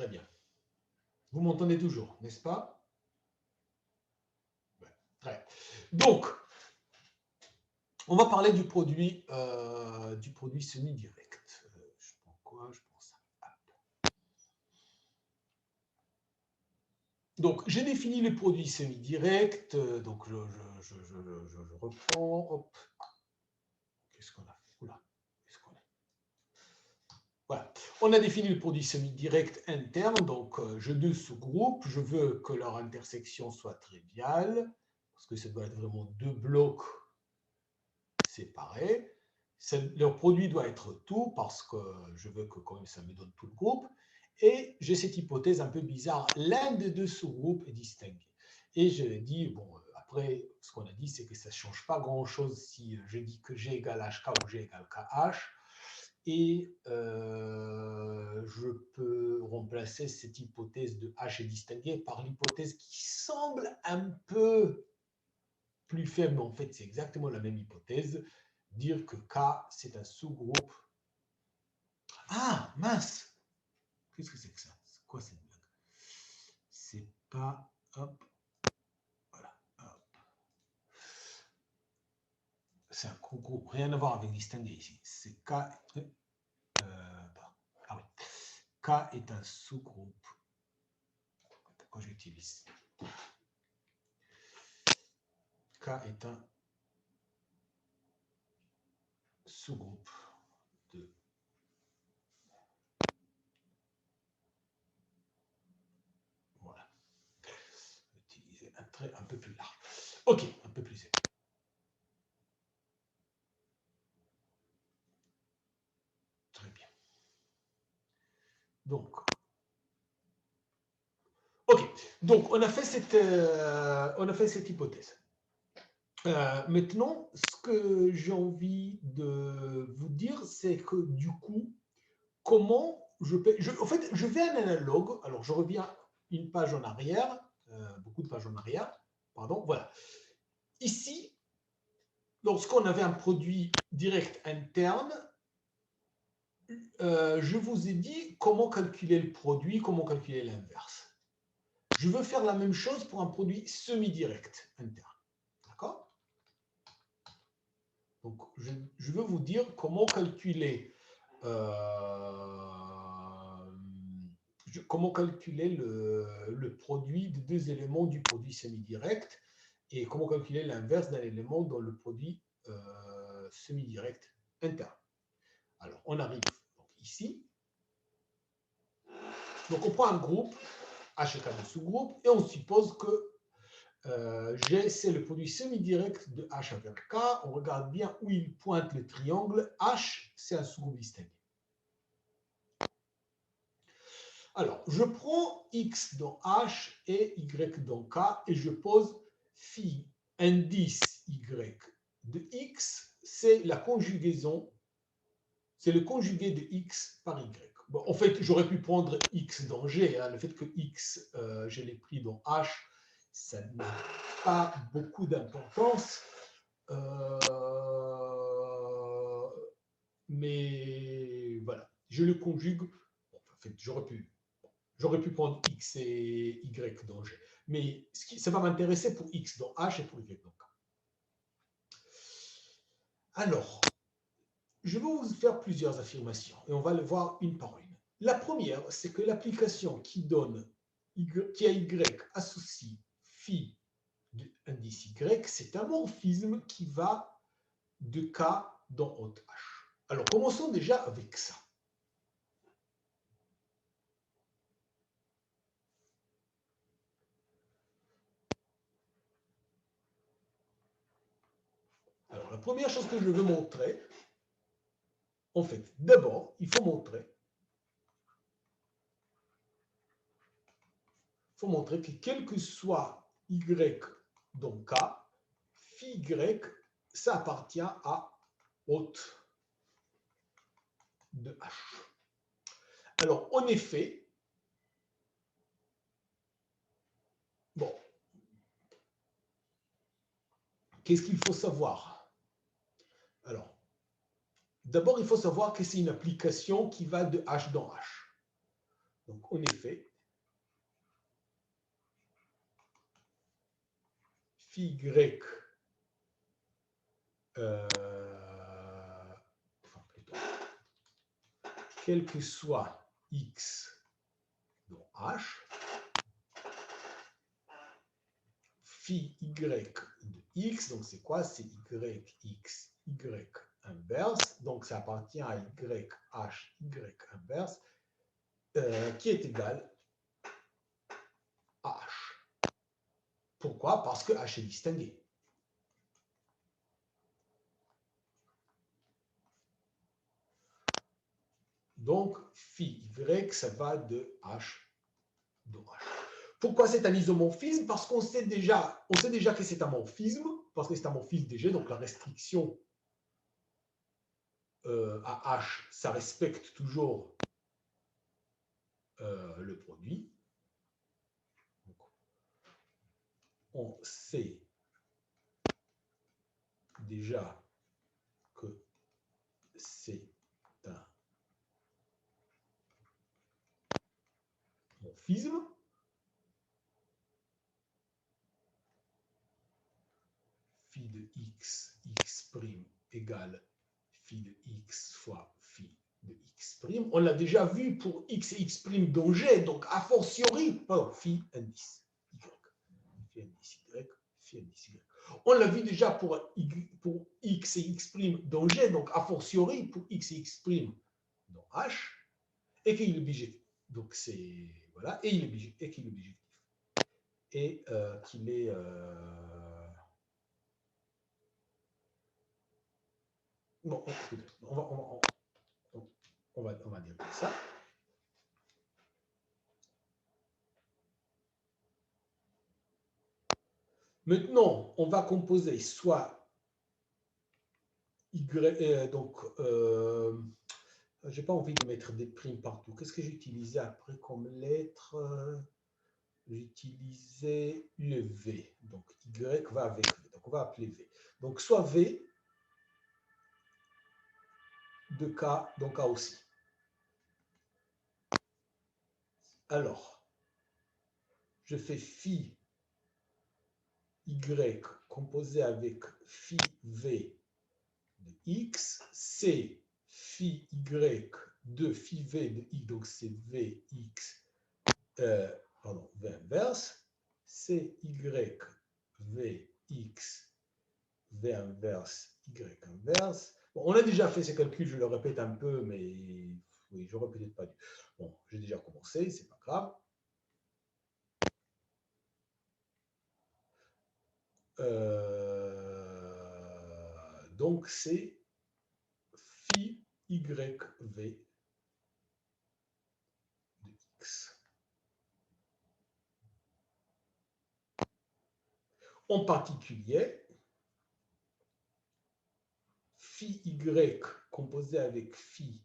Très bien. Vous m'entendez toujours, n'est-ce pas? Ouais, très bien. Donc, on va parler du produit semi-direct. Je prends quoi? Je prends ça. Donc, j'ai défini les produits semi-directs. Donc, je reprends. Hop. Qu'est-ce qu'on a fait? Oula. Qu'est-ce qu'on a? Voilà. On a défini le produit semi-direct interne. Donc, j'ai deux sous-groupes. Je veux que leur intersection soit triviale, parce que ça doit être vraiment deux blocs séparés. Leur produit doit être tout, parce que je veux que quand même ça me donne tout le groupe. Et j'ai cette hypothèse un peu bizarre. L'un des deux sous-groupes est distingué. Et je dis, bon, après, ce qu'on a dit, c'est que ça ne change pas grand-chose si je dis que G égale HK ou G égale KH. Et je peux remplacer cette hypothèse de H est distingué par l'hypothèse qui semble un peu plus faible, mais en fait, c'est exactement la même hypothèse. Dire que K, c'est un sous-groupe. Ah, mince! Qu'est-ce que c'est que ça? C'est quoi cette blague? C'est pas... Hop. Voilà. Hop. C'est un groupe. Rien à voir avec distingué ici. C'est K... ah oui. K est un sous-groupe. Pourquoi j'utilise? K est un sous-groupe de... Voilà. Utiliser un trait un peu plus large. Ok, un peu plus épais. Très bien. Donc, ok. Donc, on a fait cette hypothèse. Maintenant, ce que j'ai envie de vous dire, c'est que du coup, comment en fait, je fais un analogue. Alors, je reviens une page en arrière, beaucoup de pages en arrière. Pardon, voilà. Ici, lorsqu'on avait un produit direct interne, je vous ai dit comment calculer le produit, comment calculer l'inverse. Je veux faire la même chose pour un produit semi-direct interne. D'accord? Donc, je veux vous dire comment calculer, le produit de deux éléments du produit semi-direct et comment calculer l'inverse d'un élément dans le produit semi-direct interne. Alors, on arrive donc ici. Donc, on prend un groupe, H égale un sous-groupe, et on suppose que G, c'est le produit semi-direct de H avec K. On regarde bien où il pointe le triangle. H, c'est un sous-groupe distingué. Alors, je prends X dans H et Y dans K et je pose phi indice Y de X, c'est la conjugaison, c'est le conjugué de X par Y. Bon, en fait, j'aurais pu prendre X dans G. Hein. Le fait que X, je l'ai pris dans H, ça n'a pas beaucoup d'importance. Mais voilà, je le conjugue. Bon, en fait, j'aurais pu prendre X et Y dans G. Mais ça va m'intéresser pour X dans H et pour Y dans K. Alors, je vais vous faire plusieurs affirmations et on va le voir une par une. La première, c'est que l'application qui a Y associe phi de indice Y, c'est un morphisme qui va de K dans haute H. Alors, commençons déjà avec ça. Alors, la première chose que je veux montrer, en fait, d'abord, il faut montrer que quel que soit Y dans K, phi Y, ça appartient à haute de H. Alors, en effet, bon, qu'est-ce qu'il faut savoir? Alors, d'abord, il faut savoir que c'est une application qui va de H dans H. Donc, en effet, phi y, enfin plutôt, quel que soit x dans H, phi y de x, donc c'est quoi? C'est yx, y inverse, donc ça appartient à y, h, y inverse, qui est égal à h. Pourquoi? Parce que h est distingué. Donc, phi y, ça va de h dans h. Pourquoi c'est un isomorphisme? Parce qu'on sait déjà que c'est un morphisme, parce que c'est un morphisme déjà, donc la restriction à h, ça respecte toujours le produit. Donc, on sait déjà que c'est un morphisme. Phi de x, x' égale phi de x fois phi de x'. On l'a déjà vu pour x et x' dont G, donc a fortiori, pardon, phi indice y. Phi indice y, phi indice y. On l'a vu déjà pour x et x' dont G, donc a fortiori pour x et x' dans H, et qu'il est bijectif. Donc c'est. Voilà, et il est bijectif. Et qu'il est bijectif. Et qu'il est. Non, on va dire comme ça. Maintenant, on va composer soit y, donc, j'ai pas envie de mettre des primes partout. Qu'est-ce que j'utilisais après comme lettre? J'utilisais le V. Donc, y va avec V. Donc, on va appeler V. Donc, soit V de K, donc K aussi. Alors, je fais phi y composé avec phi V de x, c'est phi y de phi V de x, donc c'est Vx, pardon, V inverse, c'est y Vx, V inverse, y inverse. Bon, on a déjà fait ces calculs, je le répète un peu, mais oui, j'aurais peut-être pas dû. Bon, j'ai déjà commencé, c'est pas grave. Donc, c'est phi yv de x. En particulier, phi y composé avec phi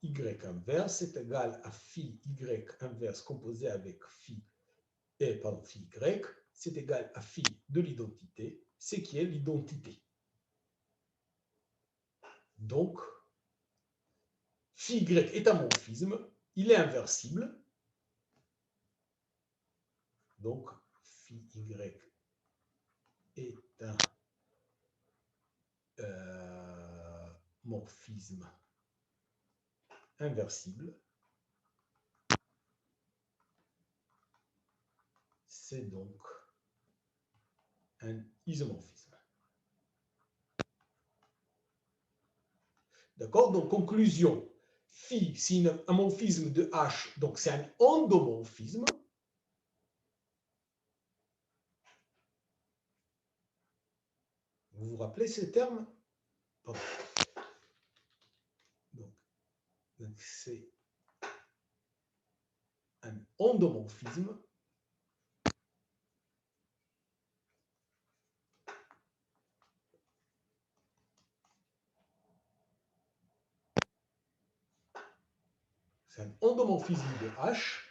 y inverse est égal à phi y inverse composé avec phi, phi y, c'est égal à phi de l'identité, ce qui est l'identité. Donc, phi y est un morphisme, il est inversible. Donc, phi y est un morphisme inversible. C'est donc un isomorphisme. D'accord? Donc, conclusion. Phi, c'est un morphisme de H, donc c'est un endomorphisme. Vous vous rappelez ces termes? Pardon. Donc c'est un endomorphisme de H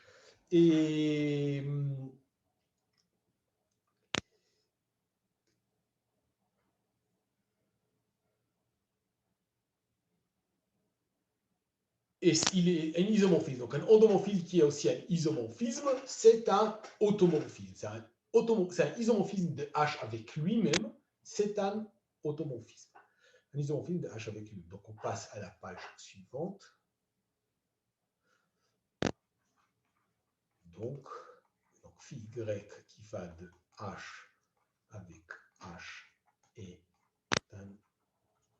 et il est un isomorphisme. Donc un endomorphisme qui est aussi un isomorphisme, c'est un automorphisme. C'est un isomorphisme de H avec lui-même, c'est un automorphisme. Un isomorphisme de H avec lui-même. Donc on passe à la page suivante. Donc phi Y qui va de H avec H est un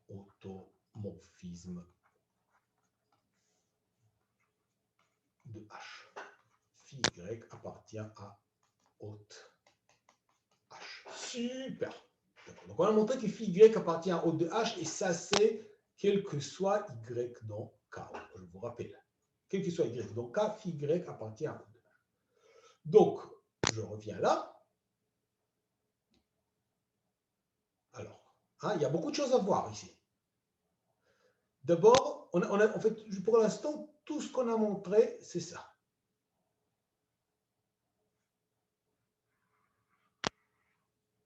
automorphisme de H. Phi Y appartient à hôte H. Super. Donc on a montré que phi Y appartient à hôte de H et ça c'est quel que soit Y dans K. Je vous rappelle. Quel que soit Y dans K, phi Y appartient à hôte de H. Donc, je reviens là. Alors, il y a beaucoup de choses à voir ici. D'abord, en fait, pour l'instant, tout ce qu'on a montré, c'est ça.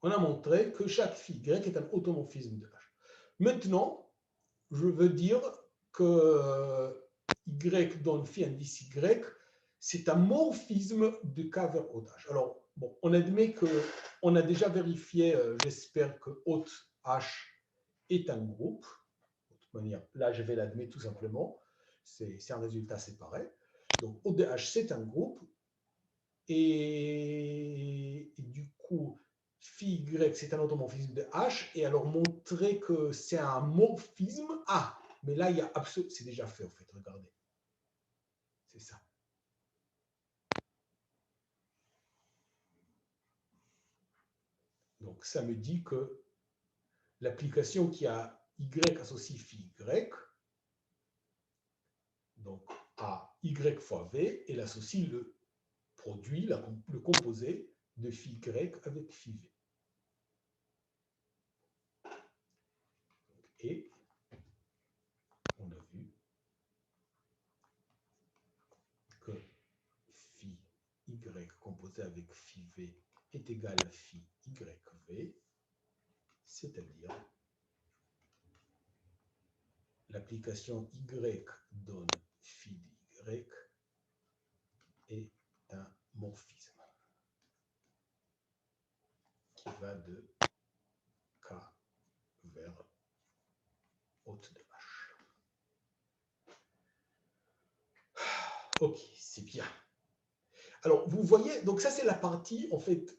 On a montré que chaque phi Y est un automorphisme de H. Maintenant, je veux dire que Y dans le phi indice Y, c'est un morphisme de K vers hôte H. Alors, bon, on admet qu'on a déjà vérifié, j'espère que hôte H est un groupe. De toute manière, là, je vais l'admettre tout simplement. C'est un résultat séparé. Donc, hôte de H, c'est un groupe. Et du coup, phi Y, c'est un automorphisme de H. Et alors, montrer que c'est un morphisme. Ah, mais là, il y a absolument. C'est déjà fait, en fait. Regardez. C'est ça. Donc, ça me dit que l'application qui a Y associe phi Y, donc à Y fois V, elle associe le produit, le composé de phi Y avec phi V. Et on a vu que phi Y composé avec phi V est égal à phi YV, c'est-à-dire l'application Y donne phi Y est un morphisme qui va de K vers hôte de H. Ok, c'est bien. Alors, vous voyez, donc ça c'est la partie en fait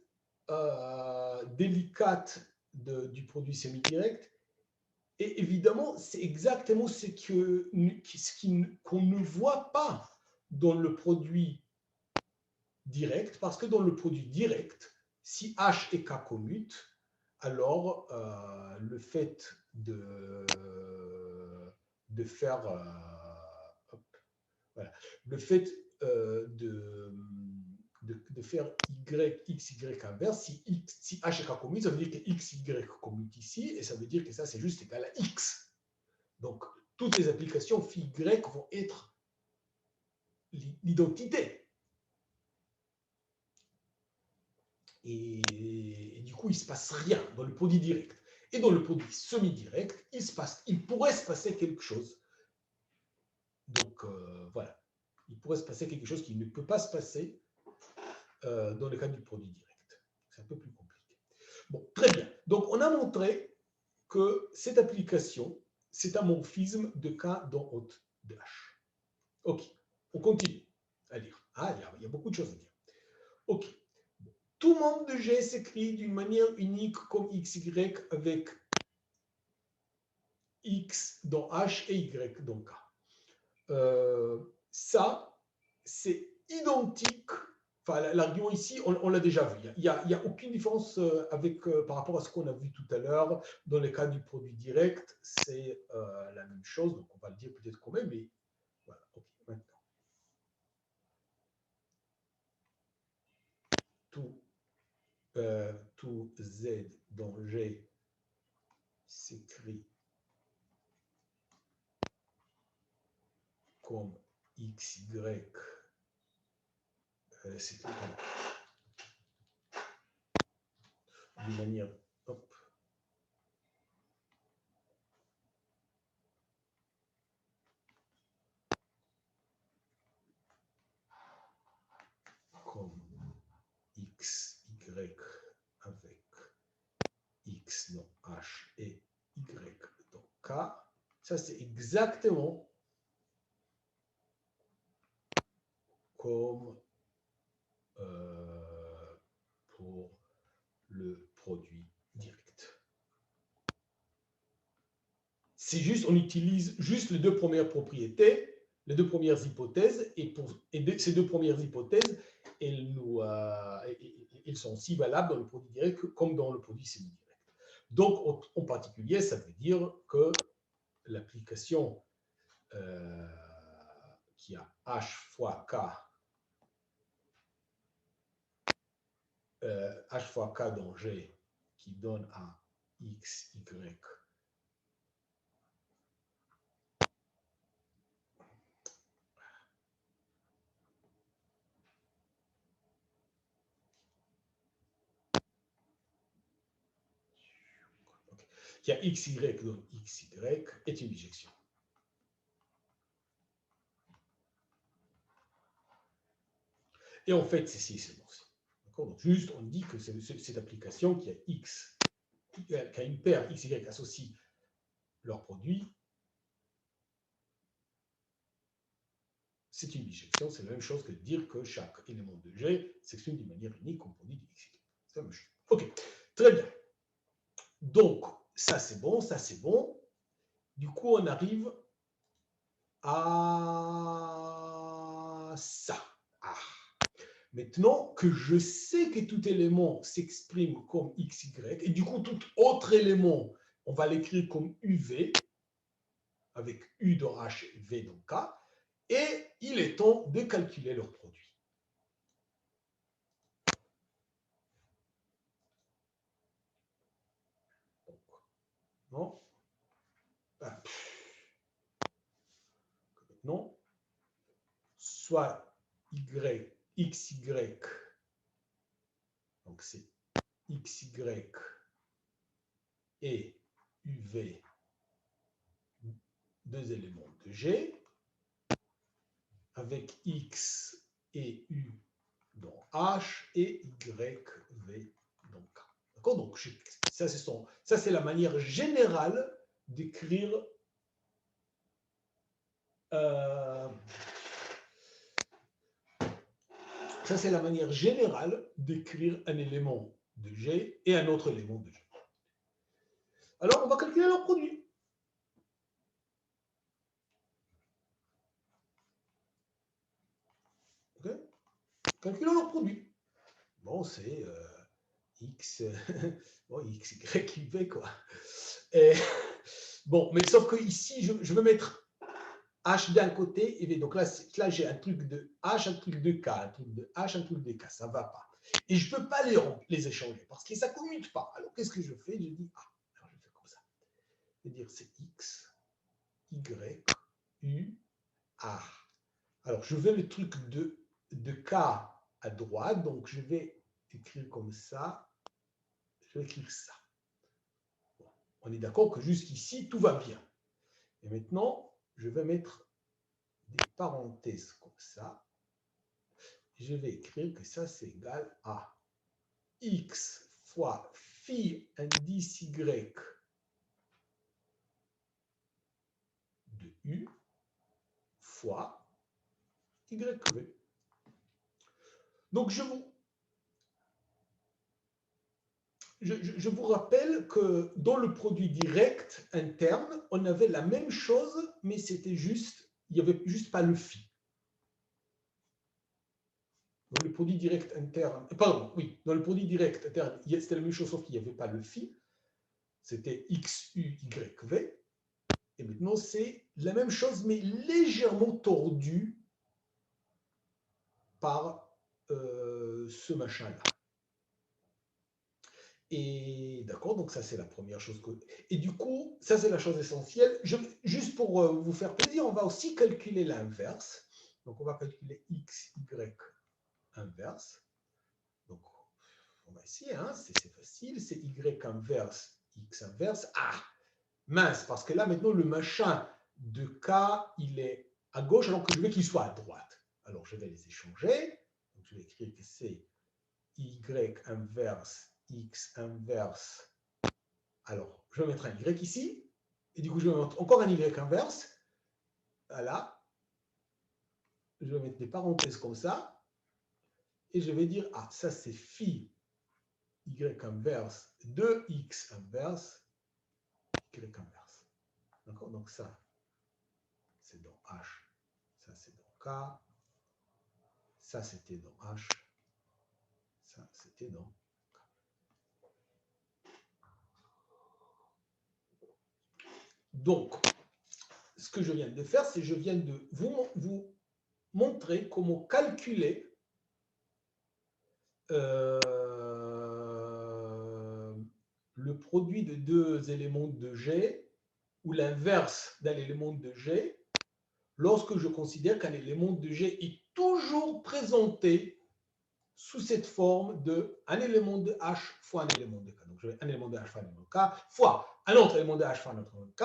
délicate du produit semi-direct. Et évidemment, c'est exactement ce qu'on ne voit pas dans le produit direct, parce que dans le produit direct, si H et K commutent, alors le fait de faire voilà, le fait de faire x, y inverse, si H et K commutent, ça veut dire que x, y commutent ici, et ça veut dire que ça, c'est juste égal à x. Donc, toutes les applications phi y vont être l'identité. Et du coup, il ne se passe rien dans le produit direct. Et dans le produit semi-direct, il pourrait se passer quelque chose. Donc, voilà. Il pourrait se passer quelque chose qui ne peut pas se passer dans le cas du produit direct. C'est un peu plus compliqué. Bon, très bien. Donc, on a montré que cette application, c'est un morphisme de K dans hôte de H. OK, on continue à lire. Il y a beaucoup de choses à dire. OK. Tout membre de G s'écrit d'une manière unique comme XY avec X dans H et Y dans K. Ça, c'est identique. Enfin, l'argument ici, on l'a déjà vu. Il n'y a aucune différence par rapport à ce qu'on a vu tout à l'heure. Dans le cas du produit direct, c'est la même chose. Donc, on va le dire peut-être quand même, mais voilà. OK, maintenant. Tout Z dans G s'écrit comme XY, c'est d'une manière, hop, xy avec x dans h et y dans k. Ça, c'est exactement comme pour le produit direct. C'est juste, on utilise juste les deux premières propriétés, les deux premières hypothèses, et ces deux premières hypothèses, elles sont aussi valables dans le produit direct comme dans le produit semi-direct. Donc, en particulier, ça veut dire que l'application qui a h fois k, dans G, qui donne à x, y, qui a xy donne xy, est une bijection. Et en fait, c'est ci, c'est bon. Donc, juste, on dit que c'est cette application qui a x, qui a une paire xy associe leur produit, c'est une bijection. C'est la même chose que de dire que chaque élément de G s'exprime d'une manière unique comme produit de xy. C'est la même chose. OK, très bien. Donc, ça, c'est bon, ça, c'est bon. Du coup, on arrive à ça. Ah. Maintenant que je sais que tout élément s'exprime comme xy, et du coup, tout autre élément, on va l'écrire comme uv, avec u dans h, v dans k, et il est temps de calculer leur produit. Donc, non. Maintenant, soit xy, donc c'est xy et uv, deux éléments de G, avec x et u dans H et y, v dans K. D'accord? Donc, ça, c'est la manière générale d'écrire ça, c'est la manière générale d'écrire un élément de G et un autre élément de G. Alors, on va calculer leur produit. Okay? Calculons leur produit. Bon, c'est x, bon, x, y, v, quoi. Et, bon, mais sauf que ici, je veux mettre H d'un côté et V. Donc là j'ai un truc de H, un truc de K, un truc de H, un truc de K. Ça ne va pas. Et je ne peux pas les échanger parce que ça ne commute pas. Alors, qu'est-ce que je fais? Je dis, alors je fais comme ça. Je vais dire, c'est X, Y, U, A. Alors, je vais le truc de K à droite. Donc, je vais écrire comme ça. Je vais écrire ça. Bon, on est d'accord que jusqu'ici, tout va bien. Et maintenant, je vais mettre des parenthèses comme ça. Je vais écrire que ça, c'est égal à x fois phi indice y de u fois yv. Donc, je vous rappelle que dans le produit direct interne, on avait la même chose, mais c'était juste, il n'y avait juste pas le phi. Dans le produit direct interne, pardon, oui, dans le produit direct interne, c'était la même chose, sauf qu'il n'y avait pas le phi. C'était x, u, y, v. Et maintenant, c'est la même chose, mais légèrement tordue par ce machin-là. Et d'accord, donc ça, c'est la première chose. Et du coup, ça, c'est la chose essentielle. Juste pour vous faire plaisir, on va aussi calculer l'inverse. Donc, on va calculer x, y inverse. Donc, on va essayer, hein, c'est facile. C'est y inverse, x inverse. Ah, mince, parce que là, maintenant, le machin de K, il est à gauche, alors que je veux qu'il soit à droite. Alors, je vais les échanger. Donc, je vais écrire que c'est y inverse x inverse. Alors, je vais mettre un y ici. Et du coup, je vais mettre encore un y inverse. Voilà. Je vais mettre des parenthèses comme ça. Et je vais dire, ah, ça c'est phi y inverse de x inverse y inverse. D'accord? Donc ça, c'est dans H. Ça, c'est dans K. Ça, c'était dans H. Ça, c'était dans K. Donc, ce que je viens de faire, c'est que je viens de vous montrer comment calculer le produit de deux éléments de G ou l'inverse d'un élément de G lorsque je considère qu'un élément de G est toujours présenté sous cette forme de un élément de H fois un élément de K. Donc, je vais un élément de H fois un élément de K fois un autre élément de H fois un autre élément de K,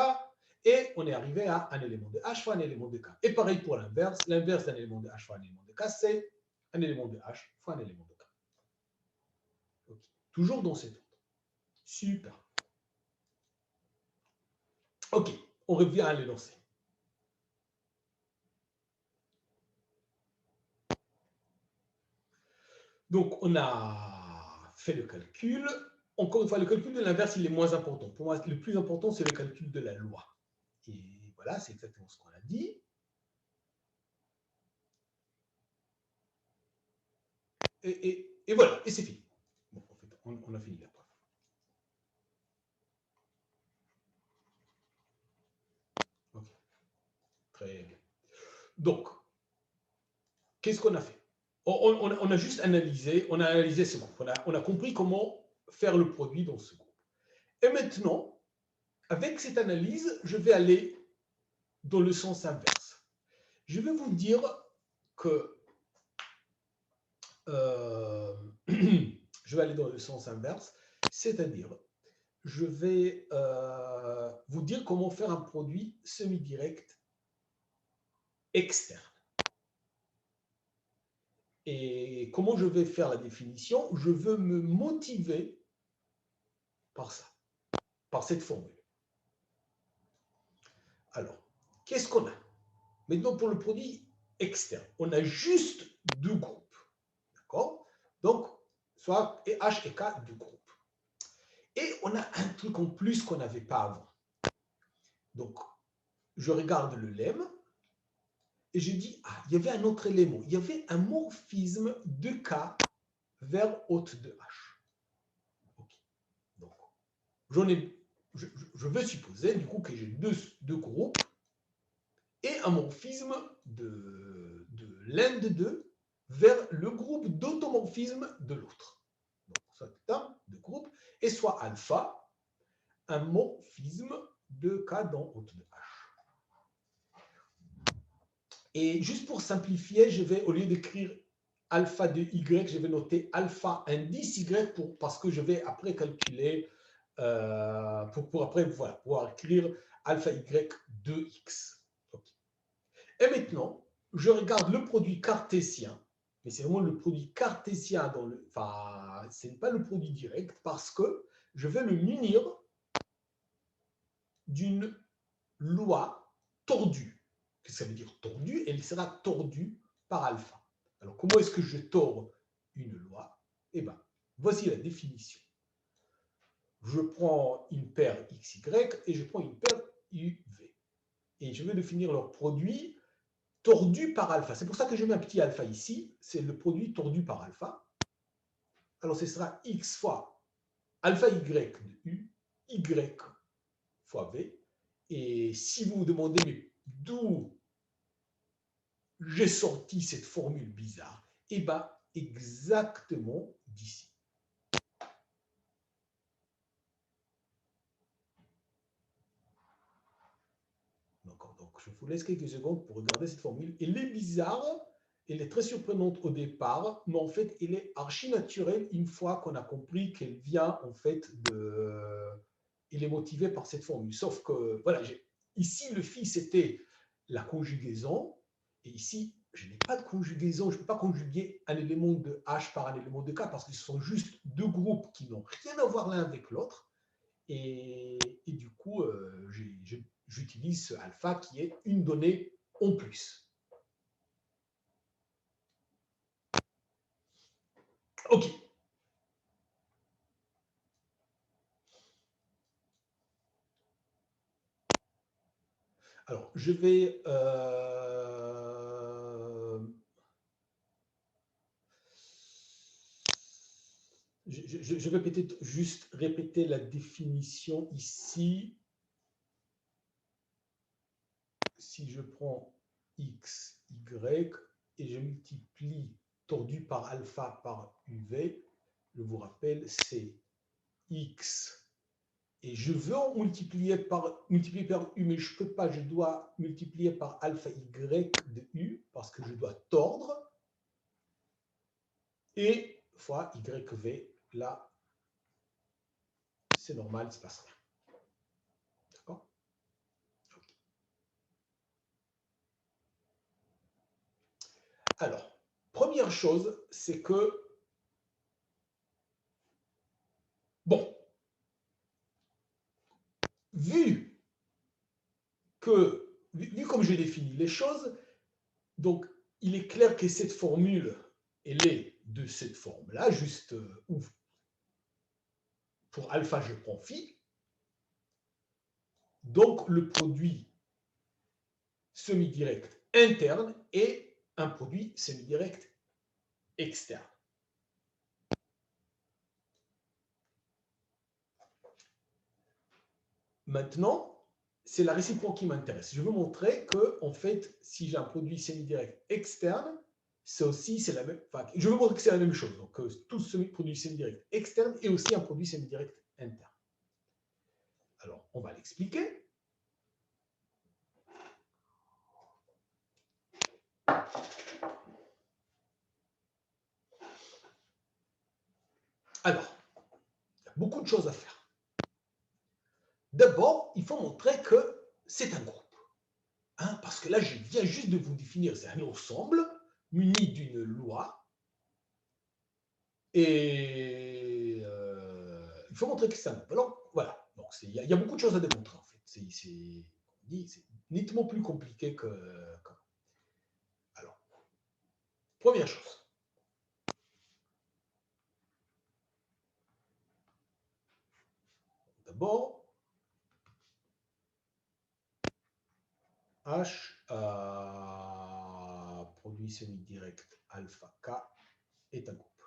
et on est arrivé à un élément de H fois un élément de K. Et pareil pour l'inverse. L'inverse d'un élément de H fois un élément de K, c'est un élément de H fois un élément de K. Okay. Toujours dans cet ordre. Super. OK, on revient à l'énoncé. Donc, on a fait le calcul. Encore une fois, le calcul de l'inverse, il est moins important. Pour moi, le plus important, c'est le calcul de la loi. Et voilà, c'est exactement ce qu'on a dit. Et voilà, et c'est fini. Bon, en fait, on a fini la preuve. OK. Très bien. Donc, qu'est-ce qu'on a fait? On a juste analysé, ce groupe. On a compris comment faire le produit dans ce groupe. Et maintenant, avec cette analyse, je vais aller dans le sens inverse. Je vais vous dire que je vais aller dans le sens inverse, c'est-à-dire je vais vous dire comment faire un produit semi-direct externe. Et comment je vais faire la définition? Je veux me motiver par ça, par cette formule. Alors, qu'est-ce qu'on a? Maintenant, pour le produit externe, on a juste deux groupes. D'accord? Donc, soit H et K, deux groupes. Et on a un truc en plus qu'on n'avait pas avant. Donc, je regarde le lemme et je dis, ah, il y avait un autre élément. Il y avait un morphisme de K vers hôte de H. Okay. Donc, je veux supposer du coup que j'ai deux groupes et un morphisme de l'un des deux vers le groupe d'automorphisme de l'autre. Donc, soit un de groupe et soit alpha, un morphisme de K dans hôte de H. Et juste pour simplifier, je vais, au lieu d'écrire alpha de Y, je vais noter alpha indice Y parce que je vais après calculer, pour après voilà, pouvoir écrire alpha Y de X. Okay. Et maintenant, je regarde le produit cartésien, mais c'est vraiment le produit cartésien, enfin, ce n'est pas le produit direct parce que je vais le munir d'une loi tordue. Qu'est-ce que ça veut dire tordue? Elle sera tordue par alpha. Alors, comment est-ce que je tords une loi? Eh bien, voici la définition. Je prends une paire XY et je prends une paire UV. Et je vais définir leur produit tordu par alpha. C'est pour ça que je mets un petit alpha ici. C'est le produit tordu par alpha. Alors, ce sera X fois alpha Y de U, Y fois V. Et si vous vous demandez, mais d'où j'ai sorti cette formule bizarre? Eh bien, exactement d'ici. Donc, je vous laisse quelques secondes pour regarder cette formule. Elle est bizarre, elle est très surprenante au départ, mais en fait, elle est archi naturelle une fois qu'on a compris qu'elle vient en fait de... Elle est motivée par cette formule. Sauf que, voilà, ici, le phi, c'était la conjugaison, et ici, je n'ai pas de conjugaison, je ne peux pas conjuguer un élément de H par un élément de K parce que ce sont juste deux groupes qui n'ont rien à voir l'un avec l'autre. Et du coup, j'utilise ce alpha qui est une donnée en plus. OK. Alors, je vais peut-être juste répéter la définition ici. Si je prends x, y, et je multiplie tordu par alpha par uv, je vous rappelle, c'est x. Et je veux en multiplier par u, mais je ne peux pas, je dois multiplier par alpha y de u, parce que je dois tordre, et fois yv, là, c'est normal, il ne se passe rien. D'accord? Okay. Alors, première chose, c'est que, bon, vu comme j'ai défini les choses, donc il est clair que cette formule, elle est de cette forme-là, juste où pour alpha, je prends phi. Donc, le produit semi-direct interne est un produit semi-direct externe. Maintenant, c'est la réciproque qui m'intéresse. Je veux montrer que, en fait, si j'ai un produit semi-direct externe, c'est aussi, c'est la même, enfin, je veux montrer que c'est la même chose. Donc, tout produit semi-direct externe est aussi un produit semi-direct interne. Alors, on va l'expliquer. Alors, il y a beaucoup de choses à faire. D'abord, il faut montrer que c'est un groupe. Hein, parce que là, je viens juste de vous définir, c'est un ensemble muni d'une loi. Et il faut montrer que c'est un groupe. Alors, voilà. Il y a beaucoup de choses à démontrer, en fait. C'est nettement plus compliqué que... Alors, première chose. D'abord, H produit semi-direct alpha K est un groupe.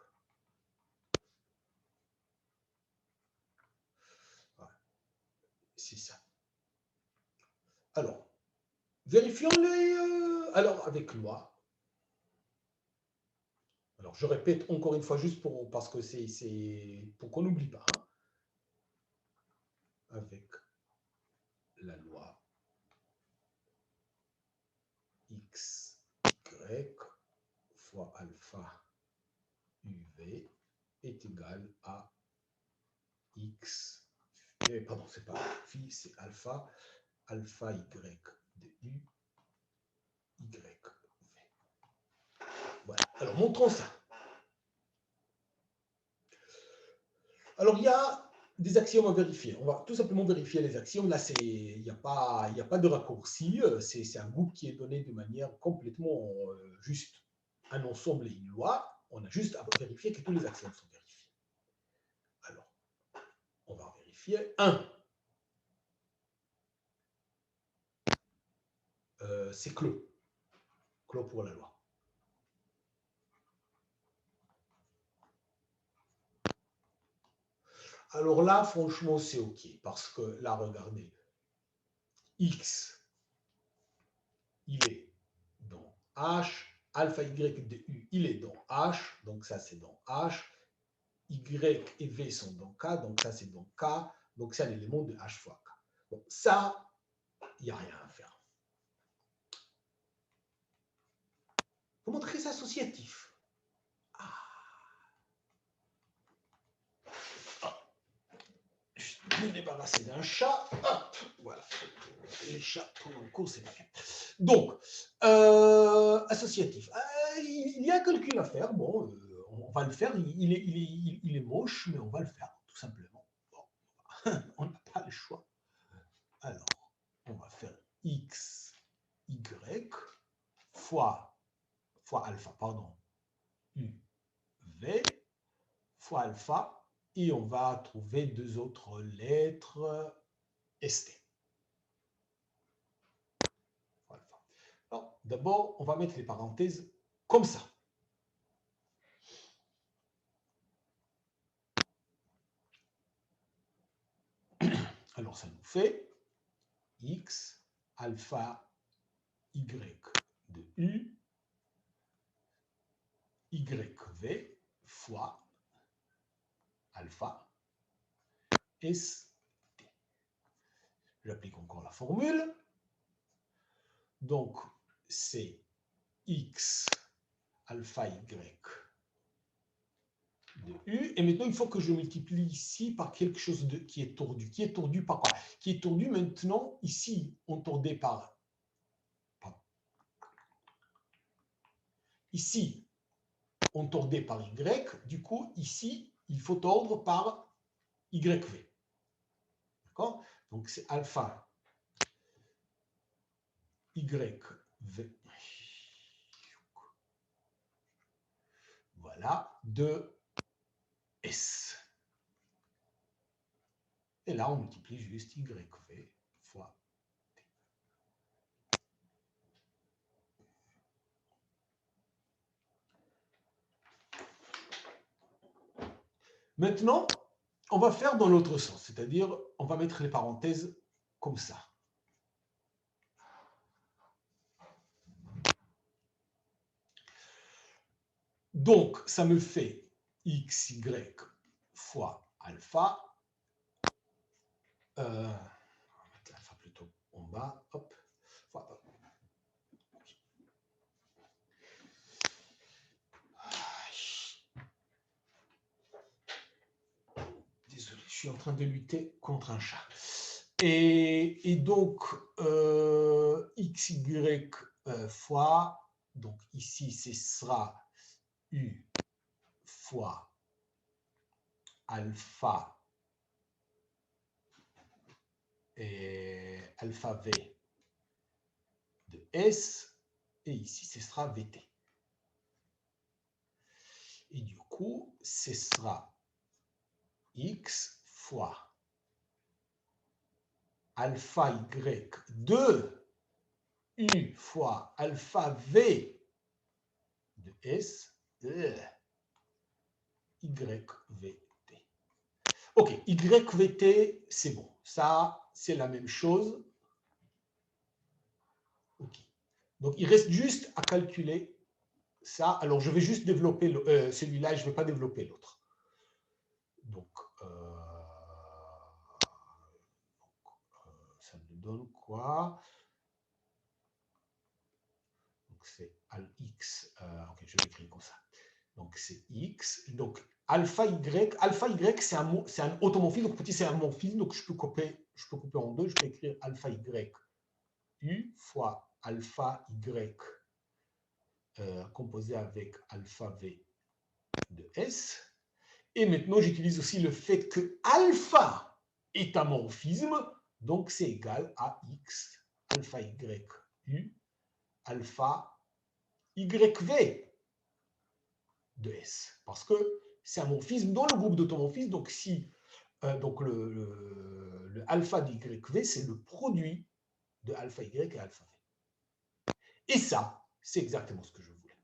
Voilà. C'est ça. Alors, vérifions les... alors, avec loi. Alors, je répète encore une fois, juste parce que c'est pour qu'on n'oublie pas. Hein. Avec la loi x, y fois alpha uv est égal à x, pardon, c'est pas phi, c'est alpha y de u, y v. Voilà, alors montrons ça. Alors, il y a des axiomes à vérifier. On va tout simplement vérifier les axiomes. Là, il n'y a pas de raccourci. C'est un groupe qui est donné de manière complètement juste. Un ensemble et une loi. On a juste à vérifier que tous les axiomes sont vérifiés. Alors, on va vérifier. 1. C'est clos. Clos pour la loi. Alors là, franchement, c'est OK. Parce que là, regardez. X, il est dans H. Alpha Y de U, il est dans H. Donc ça, c'est dans H. Y et V sont dans K. Donc ça, c'est dans K. Donc c'est un élément de H fois K. Bon, ça, il n'y a rien à faire. Il faut montrer que c'est associatif. me débarrasser d'un chat. Hop, voilà. Les chats pendant le cours, c'est pas bien. Donc, associatif. Il y a un calcul à faire. Bon, on va le faire. Il est moche, mais on va le faire, tout simplement. Bon, on n'a pas le choix. Alors, on va faire x, y, fois alpha, pardon, u, v, fois alpha, et on va trouver deux autres lettres st. Alors, d'abord, on va mettre les parenthèses comme ça. Alors, ça nous fait x alpha y de u yv fois alpha st. J'applique encore la formule. Donc, c'est x alpha y de u. Et maintenant, il faut que je multiplie ici par quelque chose qui est tordu. Qui est tordu par quoi? Qui est tordu maintenant, ici, on tordait par... Pardon. Ici, on tordait par y. Du coup, ici, il faut tordre par yv. D'accord? Donc, c'est alpha yv. Voilà, de S. Et là, on multiplie juste YV fois T. Maintenant, on va faire dans l'autre sens, c'est-à-dire on va mettre les parenthèses comme ça. Donc, ça me fait XY fois alpha. On va mettre l'alpha plutôt en bas. Hop. Désolé, je suis en train de lutter contre un chat. Et donc, XY fois, donc ici, ce sera U fois alpha et alpha V de S, et ici, ce sera VT. Et du coup, ce sera X fois alpha Y de U fois alpha V de S, YVT. Ok, YVT, c'est bon. Ça, c'est la même chose. Ok. Donc, il reste juste à calculer ça. Alors, je vais juste développer celui-là, je ne vais pas développer l'autre. Donc, ça me donne quoi? Donc, c'est x. Ok, je vais écrire comme ça. Donc, c'est x. Donc, alpha y, c'est un automorphisme. Donc, petit, c'est un morphisme. Donc, je peux couper en deux. Je peux écrire alpha y u fois alpha y composé avec alpha v de s. Et maintenant, j'utilise aussi le fait que alpha est un morphisme. Donc, c'est égal à x alpha y u alpha yv de S, parce que c'est un morphisme dans le groupe d'automorphismes. Donc, si donc le alpha d'YV, c'est le produit de alpha Y et alpha V. Et ça, c'est exactement ce que je voulais.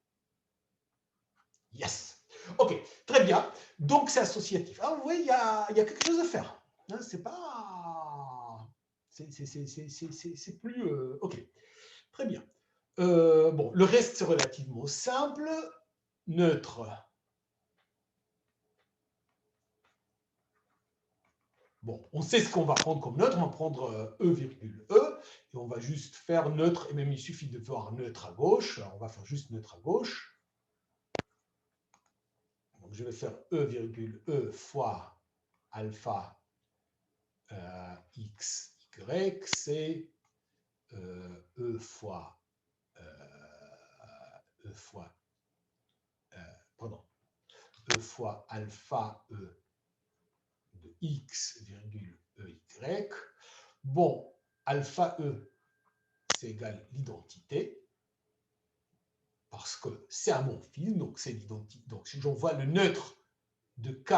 Yes. OK, très bien. Donc, c'est associatif. Ah, vous voyez, il y a quelque chose à faire. Hein, c'est pas... C'est plus... OK, très bien. Bon, le reste, c'est relativement simple. Neutre. Bon, on sait ce qu'on va prendre comme neutre. On va prendre E, virgule E, et on va juste faire neutre, et même il suffit de voir neutre à gauche. Alors, on va faire juste neutre à gauche. Donc, je vais faire E, virgule E fois alpha x, y, c'est E fois, E fois alpha E de x, virgule EY. Bon, alpha E, c'est égal l'identité, parce que c'est un morphisme, donc c'est l'identité. Donc, si j'envoie le neutre de K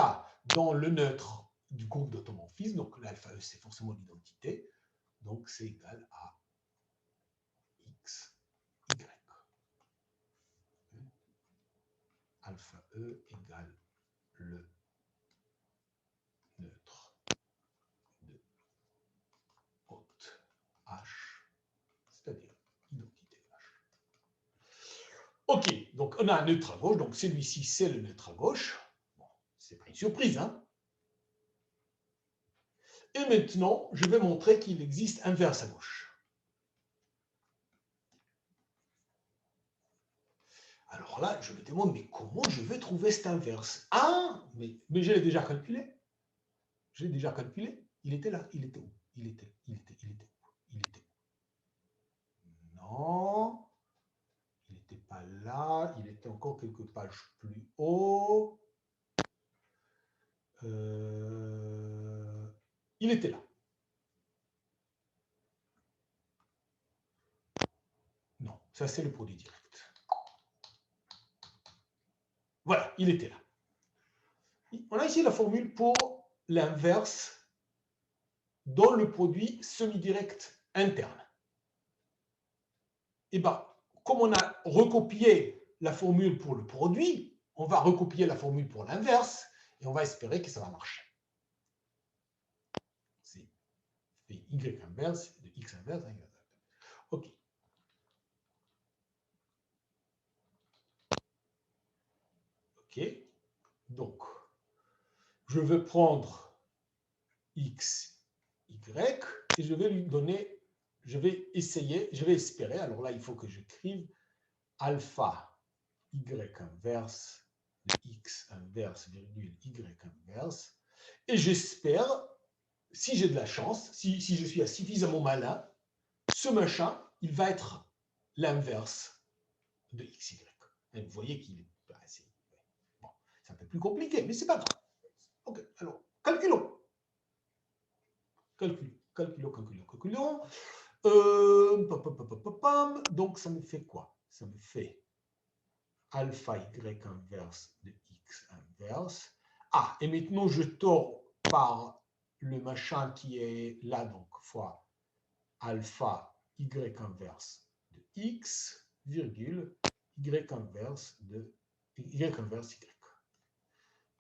dans le neutre du groupe d'automorphisme, donc l'alpha E, c'est forcément l'identité, donc c'est égal à x, y. Alpha E égale le neutre de haute H, c'est-à-dire identité H. OK, donc on a un neutre à gauche, donc celui-ci, c'est le neutre à gauche. Bon, c'est pas une surprise, hein. Et maintenant, je vais montrer qu'il existe inverse à gauche. Alors là, je me demande, mais comment je vais trouver cet inverse? Ah, mais je l'ai déjà calculé. Je l'ai déjà calculé. Il était là. Il était où? Il était où? Non. Il n'était pas là. Il était encore quelques pages plus haut. Il était là. Non, ça c'est le produit direct. Voilà, il était là. On a ici la formule pour l'inverse dans le produit semi-direct interne. Et bien, comme on a recopié la formule pour le produit, on va recopier la formule pour l'inverse et on va espérer que ça va marcher. C'est y inverse de x inverse. OK. OK. Donc, je vais prendre x, y, et je vais lui donner, je vais espérer, alors là, il faut que j'écrive alpha y inverse de x inverse, virgule y inverse, et j'espère, si j'ai de la chance, si je suis suffisamment malin, ce machin, il va être l'inverse de xy. Et vous voyez qu'il est assez... Bon, c'est un peu plus compliqué, mais c'est pas grave. Ok, alors, calculons. Calculons. Donc, ça me fait quoi? Ça me fait alpha y inverse de x inverse. Ah, et maintenant, je tords par le machin qui est là, donc, fois alpha y inverse de x, virgule, y inverse de y inverse y.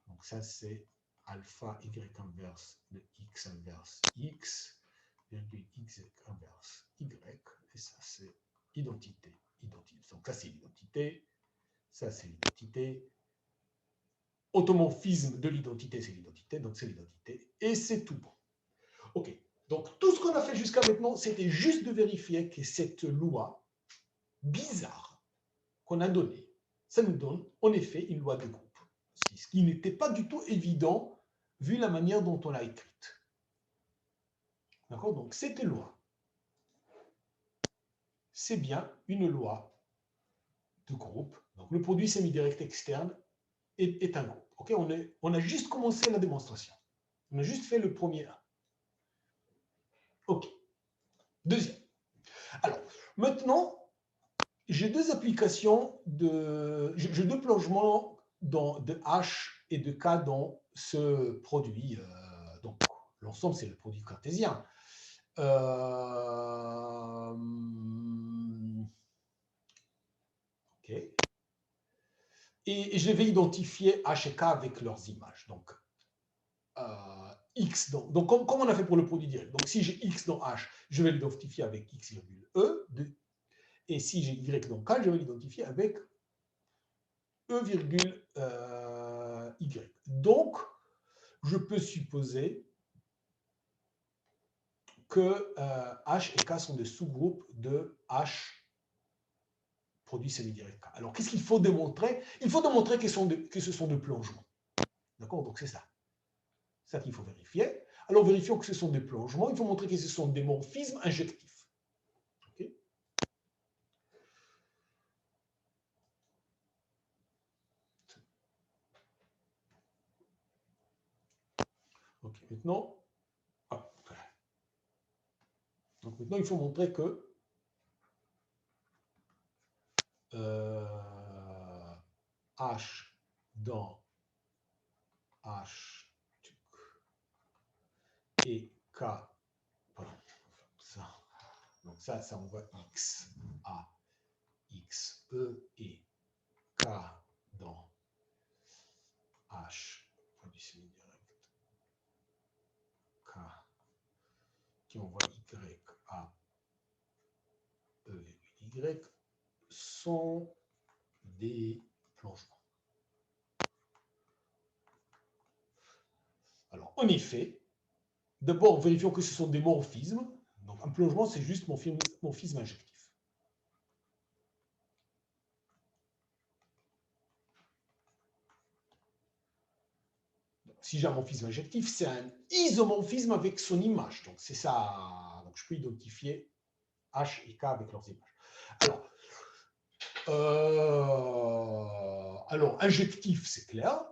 Donc, ça, c'est alpha y inverse de x inverse x, virgule x inverse y, et ça, c'est identité. Donc, ça, c'est l'identité. Ça, c'est l'identité. Automorphisme de l'identité, c'est l'identité. Donc, c'est l'identité. Et c'est tout bon. OK. Donc, tout ce qu'on a fait jusqu'à maintenant, c'était juste de vérifier que cette loi bizarre qu'on a donnée, ça nous donne en effet une loi de groupe. Ce qui n'était pas du tout évident vu la manière dont on l'a écrite. D'accord? Donc, cette loi, c'est bien une loi de groupe. Donc, le produit semi-direct externe est un groupe. Okay? On a juste commencé la démonstration. On a juste fait le premier 1. OK. Deuxième. Alors, maintenant, j'ai deux applications, j'ai deux plongements de H et de K dans ce produit. Donc, l'ensemble, c'est le produit cartésien. OK. Et je vais identifier H et K avec leurs images. Donc, X, donc comme on a fait pour le produit direct. Donc, si j'ai X dans H, je vais l'identifier avec X, E. Et si j'ai Y dans K, je vais l'identifier avec E, Y. Donc, je peux supposer que H et K sont des sous-groupes de H produit semi-direct K. Alors, qu'est-ce qu'il faut démontrer? Il faut démontrer que ce sont des plongements. D'accord? Donc, c'est ça. C'est ça qu'il faut vérifier. Alors, vérifions que ce sont des plongements. Il faut montrer que ce sont des morphismes injectifs. Okay. Ok, maintenant, donc maintenant, il faut montrer que H dans H et K, pardon, ça. Donc ça envoie X à X, E et K dans H, produit semi-direct, K, qui envoie Y à E et Y, sont des plongements. Alors, en effet, d'abord, vérifions que ce sont des morphismes. Donc, un plongement, c'est juste morphisme injectif. Si j'ai un morphisme injectif, c'est un isomorphisme avec son image. Donc, c'est ça. Donc, je peux identifier H et K avec leurs images. Alors injectif, c'est clair.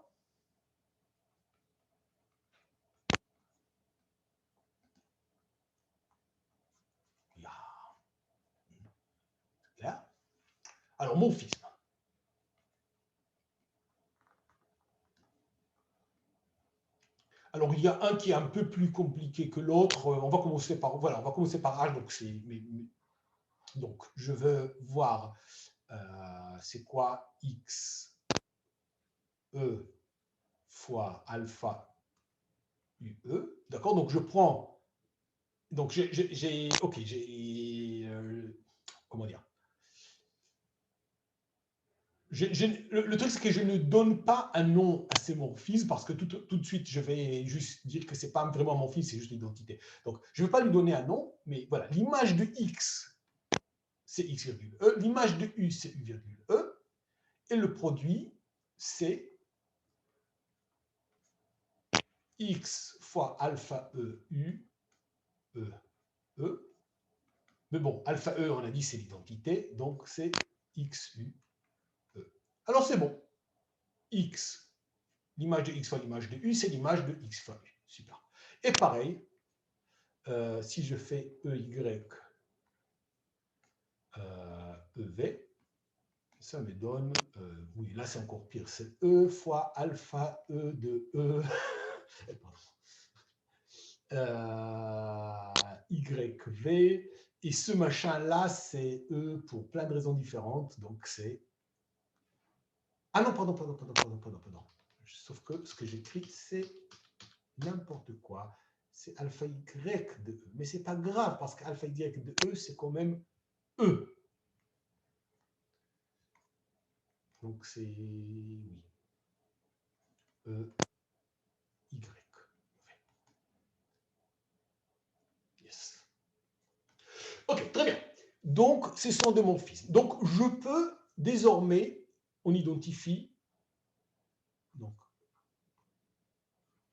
Clair. Alors, morphisme. Alors, il y a un qui est un peu plus compliqué que l'autre. On va commencer par H. Donc, je veux voir c'est quoi X, E fois alpha UE. D'accord. Donc, je prends. Donc, comment dire. Le truc, c'est que je ne donne pas un nom à ces morphismes parce que tout de suite, je vais juste dire que ce n'est pas vraiment un morphisme, c'est juste l'identité. Donc, je ne vais pas lui donner un nom, mais voilà, l'image de X, c'est X, E, l'image de U, c'est U, E, et le produit, c'est X fois alpha E, U, E, E. Mais bon, alpha E, on a dit, c'est l'identité, donc c'est X, U, E. Alors, c'est bon. X. L'image de X fois l'image de U, c'est l'image de X fois U. Super. Et pareil, si je fais EY, EV, ça me donne, oui, là c'est encore pire, c'est E fois alpha E de E, YV, et ce machin-là, c'est E pour plein de raisons différentes, donc c'est... Ah non, pardon. Sauf que ce que j'écris, c'est n'importe quoi. C'est alpha Y de E. Mais ce n'est pas grave, parce qu'alpha Y de E, c'est quand même E. Donc, c'est... Oui. E, Y. Yes. Ok, très bien. Donc, ce sont des morphismes. Donc, je peux, désormais, on identifie... Donc,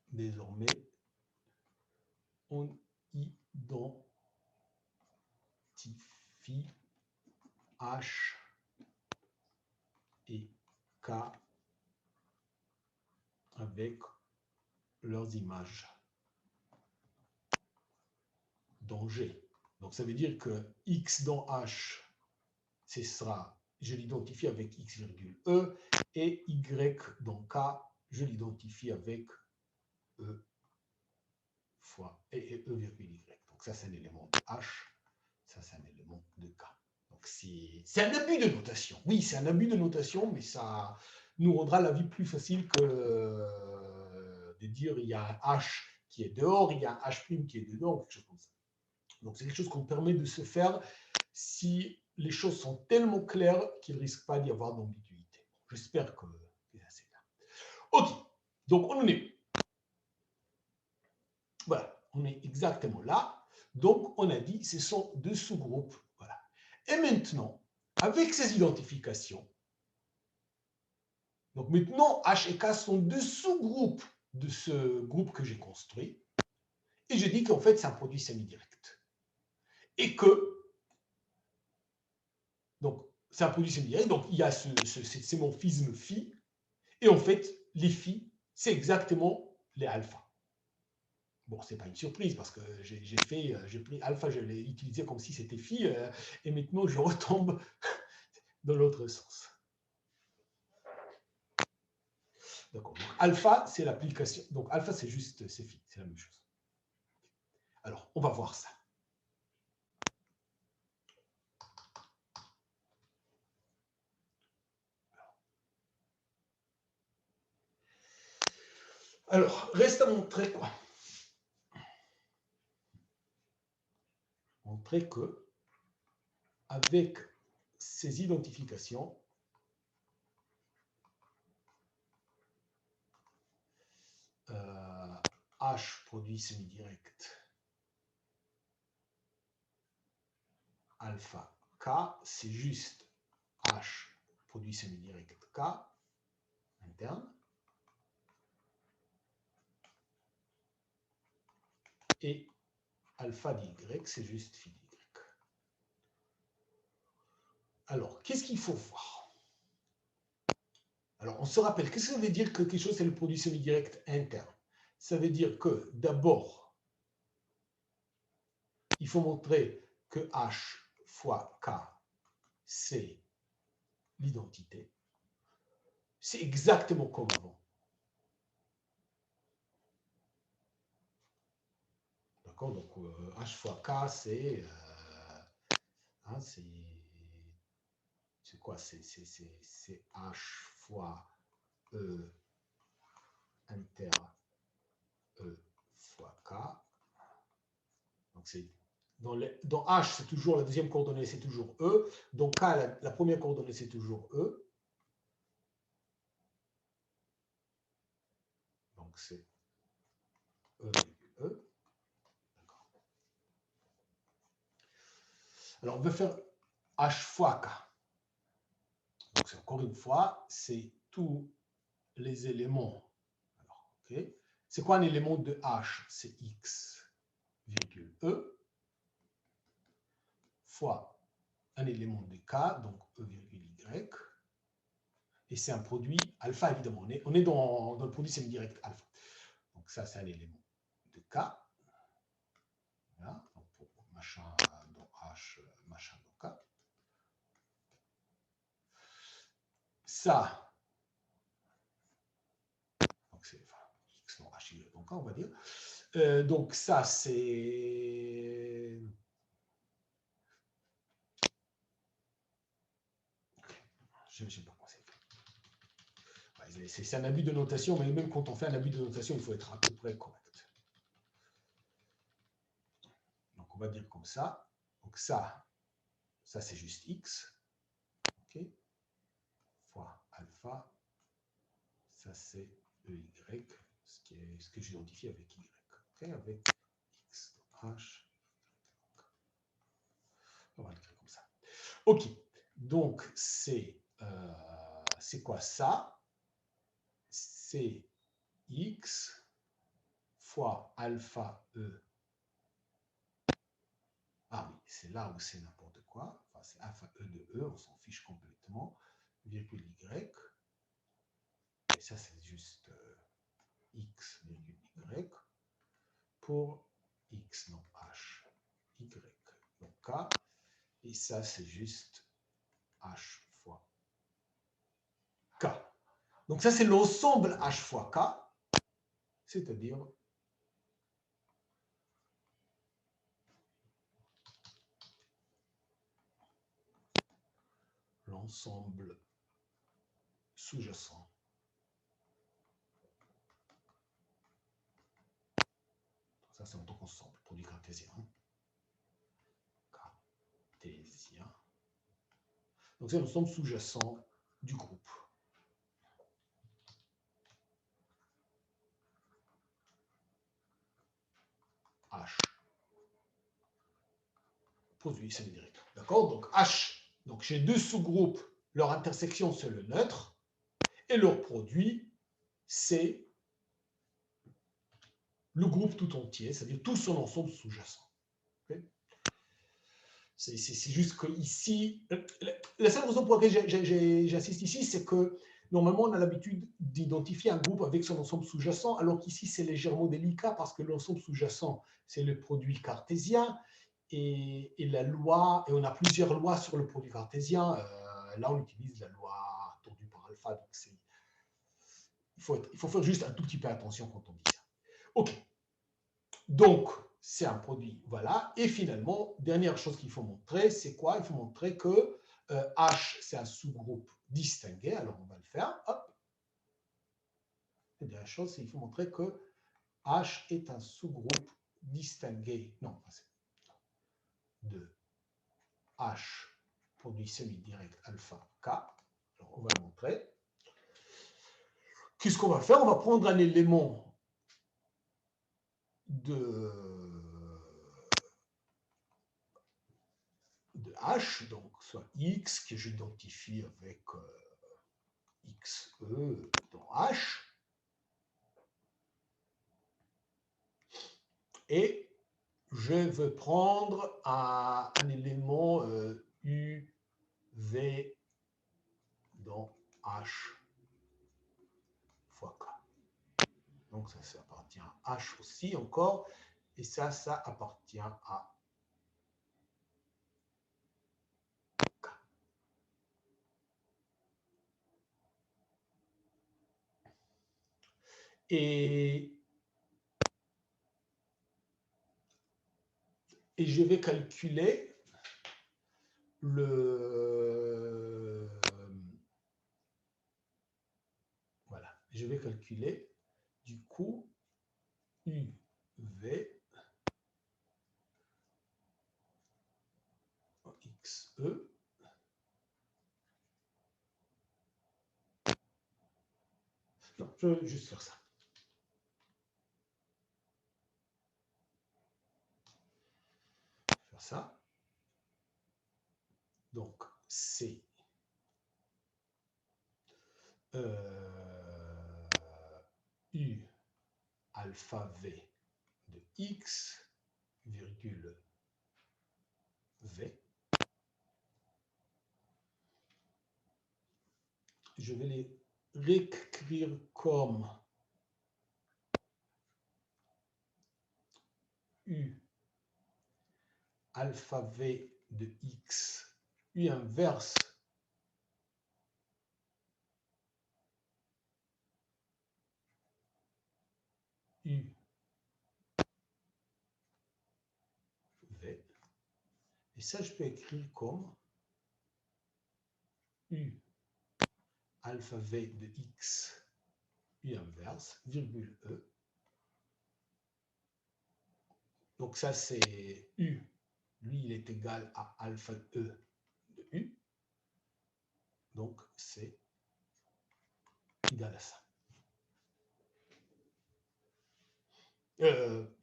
désormais, on identifie H et K avec leurs images dans G. Donc, ça veut dire que X dans H, ce sera, je l'identifie avec X, E, et Y dans K, je l'identifie avec E fois et E virgule Y. Donc, ça, c'est un élément de H, ça, c'est un élément de K. Donc, c'est un abus de notation. Oui, c'est un abus de notation, mais ça nous rendra la vie plus facile que de dire il y a un H qui est dehors, il y a un H' qui est dedans, quelque chose comme ça. Donc, c'est quelque chose qu'on permet de se faire si les choses sont tellement claires qu'il ne risque pas d'y avoir d'ambiguïté. J'espère que c'est assez clair. OK, donc on en est. Voilà, on est exactement là. Donc, on a dit ce sont deux sous-groupes. Voilà. Et maintenant, avec ces identifications, donc maintenant, H et K sont deux sous-groupes de ce groupe que j'ai construit, et je dis qu'en fait, c'est un produit semi-direct. Et que, donc, c'est un produit semi-direct, donc il y a c'est mon morphisme phi, et en fait, les phi, c'est exactement les alphas. Bon, ce n'est pas une surprise parce que j'ai pris alpha, je l'ai utilisé comme si c'était phi, et maintenant je retombe dans l'autre sens. D'accord. Donc, alpha, c'est l'application. Donc, alpha, c'est juste, c'est phi, c'est la même chose. Alors, on va voir ça. Alors, reste à montrer quoi? Montrer que, avec ces identifications, H produit semi-direct alpha K, c'est juste H produit semi-direct K interne. Et alpha d'Y, c'est juste phi d'Y. Alors, qu'est-ce qu'il faut voir? Alors, on se rappelle, qu'est-ce que ça veut dire que quelque chose, c'est le produit semi-direct interne? Ça veut dire que, d'abord, il faut montrer que H fois K, c'est l'identité. C'est exactement comme avant. D'accord? Donc, H fois K, c'est quoi? C'est H fois E inter E fois K. Donc, c'est dans H, c'est toujours la deuxième coordonnée, c'est toujours E. Donc, K, la première coordonnée, c'est toujours E. Donc, c'est E, E. D'accord. Alors, on va faire H fois K. Donc, encore une fois, c'est tous les éléments. Alors, okay. C'est quoi un élément de H? C'est X, virgule E, fois un élément de K, donc E, virgule Y. Et c'est un produit alpha, évidemment. On est dans le produit semi-direct alpha. Donc, ça, c'est un élément de K. Voilà. Donc, pour machin dans H, machin dans K. Ça, donc c'est X dans H, Y dans K, on va dire. Donc, ça, c'est. Je ne sais pas comment c'est fait. Ouais, c'est un abus de notation, mais même quand on fait un abus de notation, il faut être à peu près correct. Donc, on va dire comme ça. Donc, ça c'est juste X. OK. Fois alpha. Ça, c'est EY, ce que j'identifie avec Y. Okay, avec X, H. On va l'écrire comme ça. OK. Donc, c'est quoi ça? C'est X fois alpha E. Ah oui, c'est là où c'est n'importe quoi. Enfin, c'est alpha E de E, on s'en fiche complètement. Virgule Y. Et ça, c'est juste X, virgule Y. Pour X, non H, Y, donc K. Et ça, c'est juste H fois K. Donc ça, c'est l'ensemble H fois K, c'est-à-dire l'ensemble sous-jacent. Ça, c'est notre ensemble, produit cartésien. Cartésien. Donc c'est l'ensemble sous-jacent du groupe. H. Produit semi-direct. D'accord? Donc H. Donc j'ai deux sous-groupes, leur intersection c'est le neutre, et leur produit c'est le groupe tout entier, c'est-à-dire tout son ensemble sous-jacent. Okay? C'est juste que ici, la seule raison pour laquelle j'insiste ici, c'est que normalement, on a l'habitude d'identifier un groupe avec son ensemble sous-jacent, alors qu'ici, c'est légèrement délicat parce que l'ensemble sous-jacent, c'est le produit cartésien et la loi, et on a plusieurs lois sur le produit cartésien. Là, on utilise la loi tordue par alpha, donc il faut faire juste un tout petit peu attention quand on dit ça. OK. Donc, c'est un produit, voilà. Et finalement, dernière chose qu'il faut montrer, c'est quoi? Il faut montrer que H, c'est un sous-groupe distingué. Alors, on va le faire. Hop. La dernière chose, c'est qu'il faut montrer que H est un sous-groupe distingué. Non, de H, produit semi-direct alpha K. Alors, on va le montrer. Qu'est-ce qu'on va faire? On va prendre un élément de H, donc soit X, que j'identifie avec XE dans H, et je veux prendre un élément UV dans H fois K. Donc ça appartient à H aussi encore, et ça appartient à K. Et je vais calculer voilà, je vais calculer du coup UV XE non, je vais juste faire ça. Faire ça. Donc, c'est U alpha V de X, virgule V. Je vais les réécrire comme U alpha V de X, U inverse U V. Et ça, je peux écrire comme U alpha V de X, U inverse, virgule E. Donc ça, c'est U. Lui, il est égal à alpha E de U. Donc, c'est égal à ça.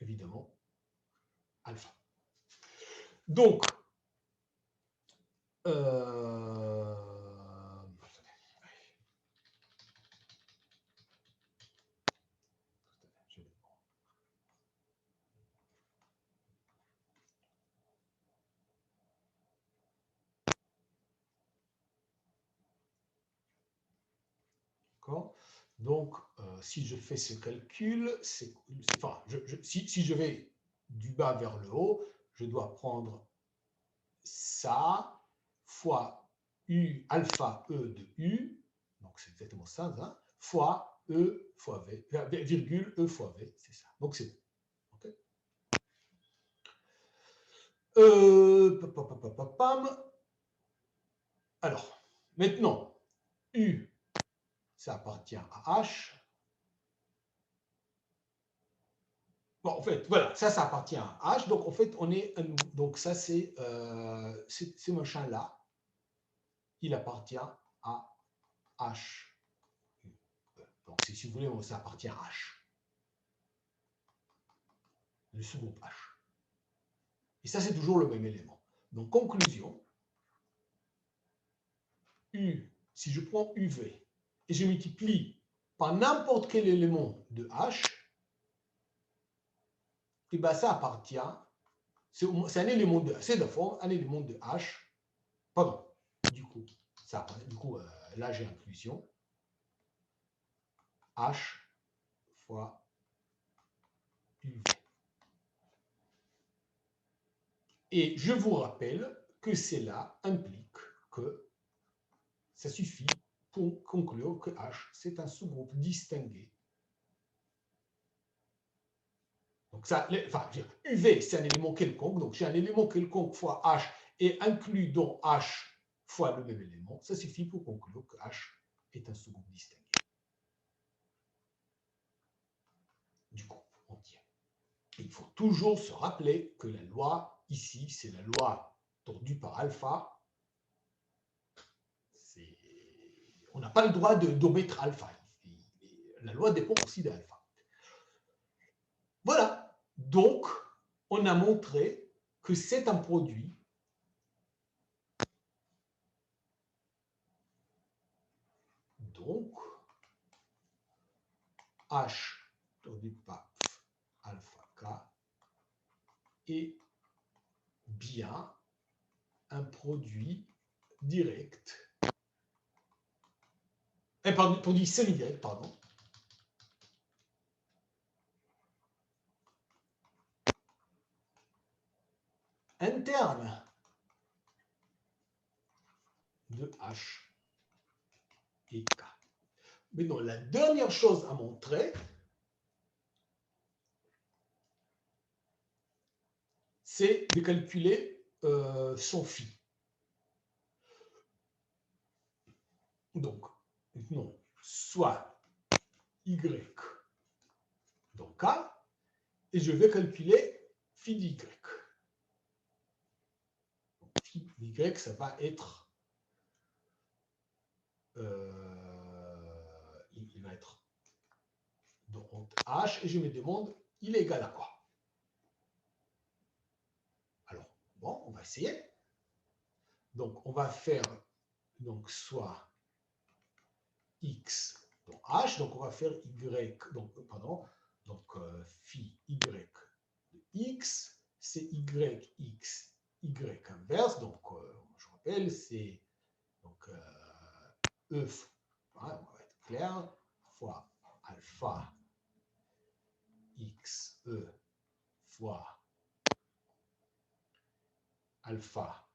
Évidemment, alpha. Donc, d'accord. Donc, si je fais ce calcul, enfin, si je vais du bas vers le haut, je dois prendre ça fois U alpha E de U, donc c'est exactement ça, hein, fois E fois V, virgule E fois V, c'est ça. Donc c'est bon. Okay. Alors, maintenant, U, ça appartient à H. Bon, en fait, voilà, ça appartient à H. Donc, en fait, donc ça, c'est ce machin-là. Il appartient à H. Donc, si vous voulez, ça appartient à H. Le sous-groupe H. Et ça, c'est toujours le même élément. Donc, conclusion, U, si je prends UV et je multiplie par n'importe quel élément de H, et ben ça appartient, c'est un élément de, c'est de forme, un élément de H, pardon, du coup, là j'ai inclusion, H fois UV. Et je vous rappelle que cela implique que ça suffit pour conclure que H, c'est un sous-groupe distingué. Donc, ça, enfin, UV, c'est un élément quelconque. Donc, j'ai un élément quelconque fois H et inclus dans H fois le même élément. Ça suffit pour conclure que H est un sous-groupe distingué du groupe entier. Il faut toujours se rappeler que la loi, ici, c'est la loi tordue par alpha. On n'a pas le droit d'omettre alpha. La loi dépend aussi d'alpha. Voilà. Donc, on a montré que c'est un produit donc H tordu par alpha K est bien un produit direct, produit semi-direct, pardon, interne de H et K. Mais non, la dernière chose à montrer, c'est de calculer son phi. Donc, maintenant, soit Y dans K, et je vais calculer phi d'Y. Phi d'Y, ça va être il va être dans H, et je me demande, il est égal à quoi? Alors, bon, on va essayer. Donc, on va faire donc soit X dans H, donc on va faire Y, donc, pardon, donc phi Y de X, c'est YX, Y inverse, donc je rappelle, c'est donc E, on va être clair, fois alpha XE fois alpha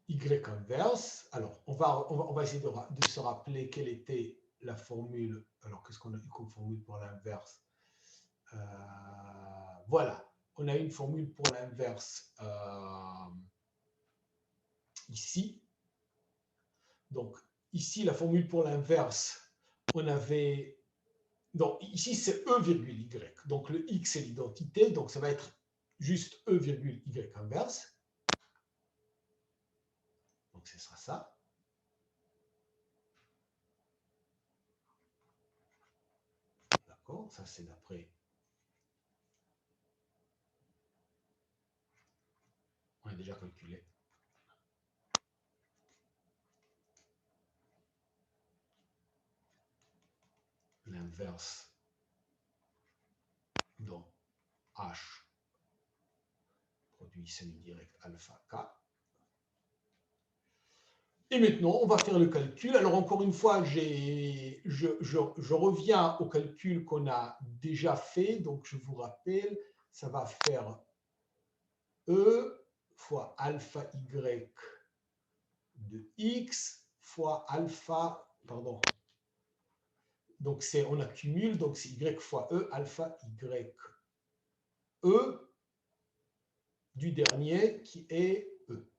Y inverse. Alors, on va essayer de se rappeler quelle était la formule. Alors, qu'est-ce qu'on a eu comme formule pour l'inverse? Voilà, on a une formule pour l'inverse ici. Donc, ici, la formule pour l'inverse, on avait... Donc, ici, c'est E virgule Y. Donc, le X, c'est l'identité. Donc, ça va être juste E virgule Y inverse. Donc, ce sera ça. D'accord, ça c'est d'après. On a déjà calculé. L'inverse dans H, produit semi-direct alpha K. Et maintenant, on va faire le calcul. Alors, encore une fois, je reviens au calcul qu'on a déjà fait. Donc, je vous rappelle, ça va faire E fois alpha Y de X fois alpha, pardon. Donc, on accumule, donc c'est Y fois E, alpha Y E du dernier qui est E.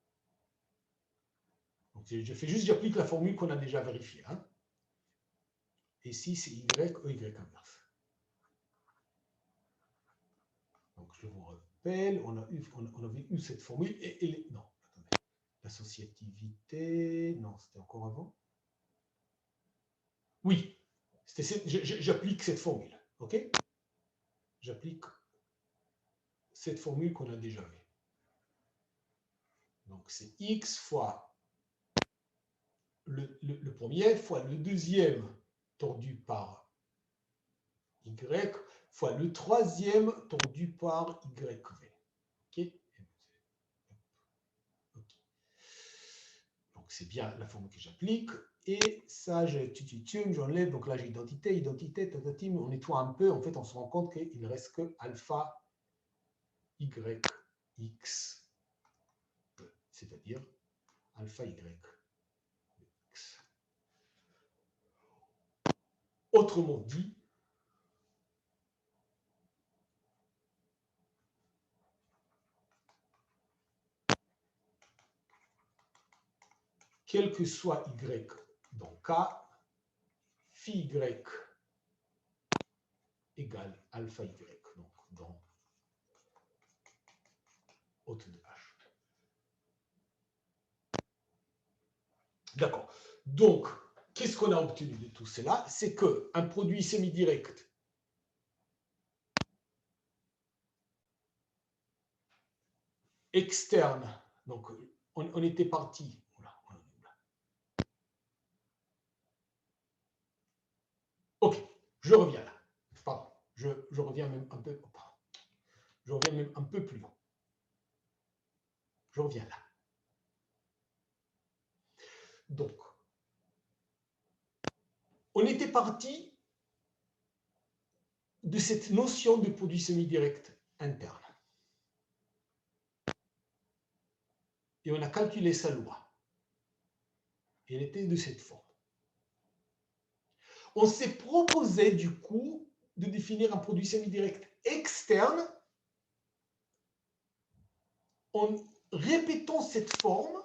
Donc, j'applique la formule qu'on a déjà vérifiée. Hein. Et ici, c'est Y, E, Y inverse. Donc, je vous rappelle, on avait eu cette formule. Non, attendez. L'associativité, non, c'était encore avant. Oui, j'applique cette formule. OK? J'applique cette formule qu'on a déjà vue. Donc, c'est X fois le premier fois le deuxième tordu par Y y fois le troisième tordu par yv. OK? Donc, c'est bien la formule que j'applique. Et ça, j'enlève. Donc là, j'ai identité, tatatim. On nettoie un peu. En fait, on se rend compte qu'il ne reste que alpha y x, c'est-à-dire alpha y x. Autrement dit, quel que soit y dans K, phi y égale alpha y, donc dans haute de H. D'accord. Donc, qu'est-ce qu'on a obtenu de tout cela? C'est qu'un produit semi-direct externe, donc on était parti. Ok, je reviens là. Pardon, je reviens même un peu. Je reviens même un peu plus loin. Je reviens là. Donc, on était parti de cette notion de produit semi-direct interne. Et on a calculé sa loi. Et elle était de cette forme. On s'est proposé du coup de définir un produit semi-direct externe en répétant cette forme,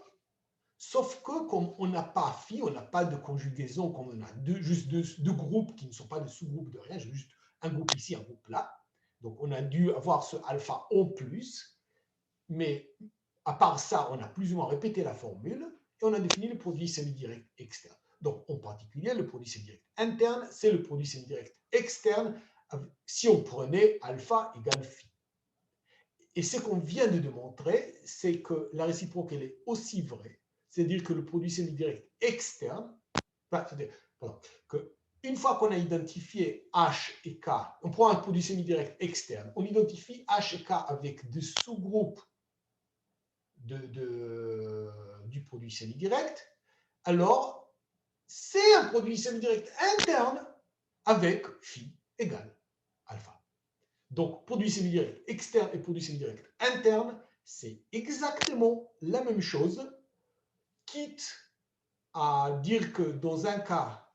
sauf que comme on n'a pas phi, on n'a pas de conjugaison, comme on a juste deux groupes qui ne sont pas des sous-groupes de rien, j'ai juste un groupe ici, un groupe là. Donc on a dû avoir ce alpha en plus, mais à part ça, on a plus ou moins répété la formule et on a défini le produit semi-direct externe. Donc, en particulier, le produit semi-direct interne, c'est le produit semi-direct externe si on prenait alpha égale phi. Et ce qu'on vient de démontrer, c'est que la réciproque, elle est aussi vraie. C'est-à-dire que le produit semi-direct externe, que une fois qu'on a identifié H et K, on prend un produit semi-direct externe, on identifie H et K avec des sous-groupes du produit semi-direct, alors c'est un produit semi-direct interne avec phi égale alpha. Donc, produit semi-direct externe et produit semi-direct interne, c'est exactement la même chose, quitte à dire que dans un cas,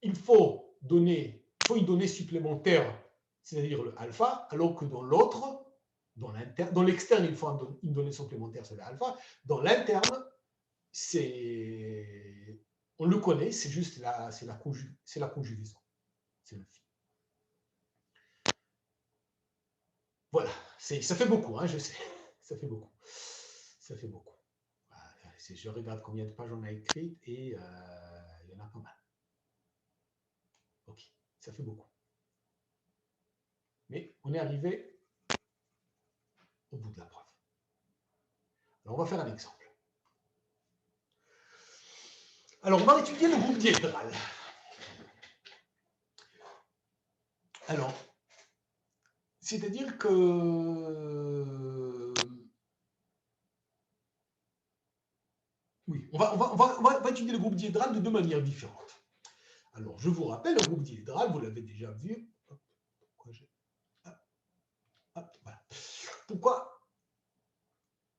il faut une donnée supplémentaire, c'est-à-dire le alpha, alors que dans l'autre, dans l'externe, il faut une donnée supplémentaire, c'est l'alpha. Dans l'interne, on le connaît, c'est juste la conjugaison. C'est le phi. Voilà, ça fait beaucoup, hein, je sais. Ça fait beaucoup. Ça fait beaucoup. Je regarde combien de pages on a écrites et il y en a pas mal. Ok, ça fait beaucoup. Mais on est arrivé au bout de la preuve. Alors, on va faire un exemple. Alors, on va étudier le groupe diédral. Alors, c'est-à-dire que oui, on va étudier le groupe diédral de deux manières différentes. Alors, je vous rappelle, le groupe diédral, vous l'avez déjà vu. Voilà. Pourquoi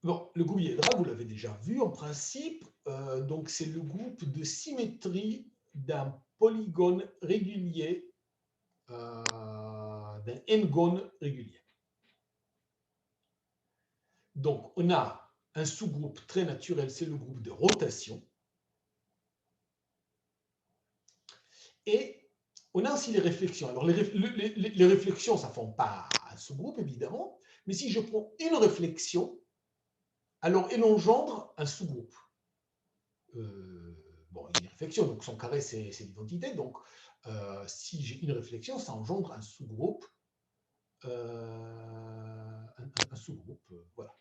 bon, le groupe diédral, vous l'avez déjà vu, en principe, donc c'est le groupe de symétrie d'un polygone régulier, d'un n-gone régulier. Donc, on a un sous-groupe très naturel, c'est le groupe de rotation. Et on a aussi les réflexions. Alors, les réflexions, ça ne forme pas un sous-groupe, évidemment, mais si je prends une réflexion, alors elle engendre un sous-groupe. Bon, une réflexion, donc son carré, c'est l'identité. Donc, si j'ai une réflexion, ça engendre un sous-groupe, un sous-groupe, voilà,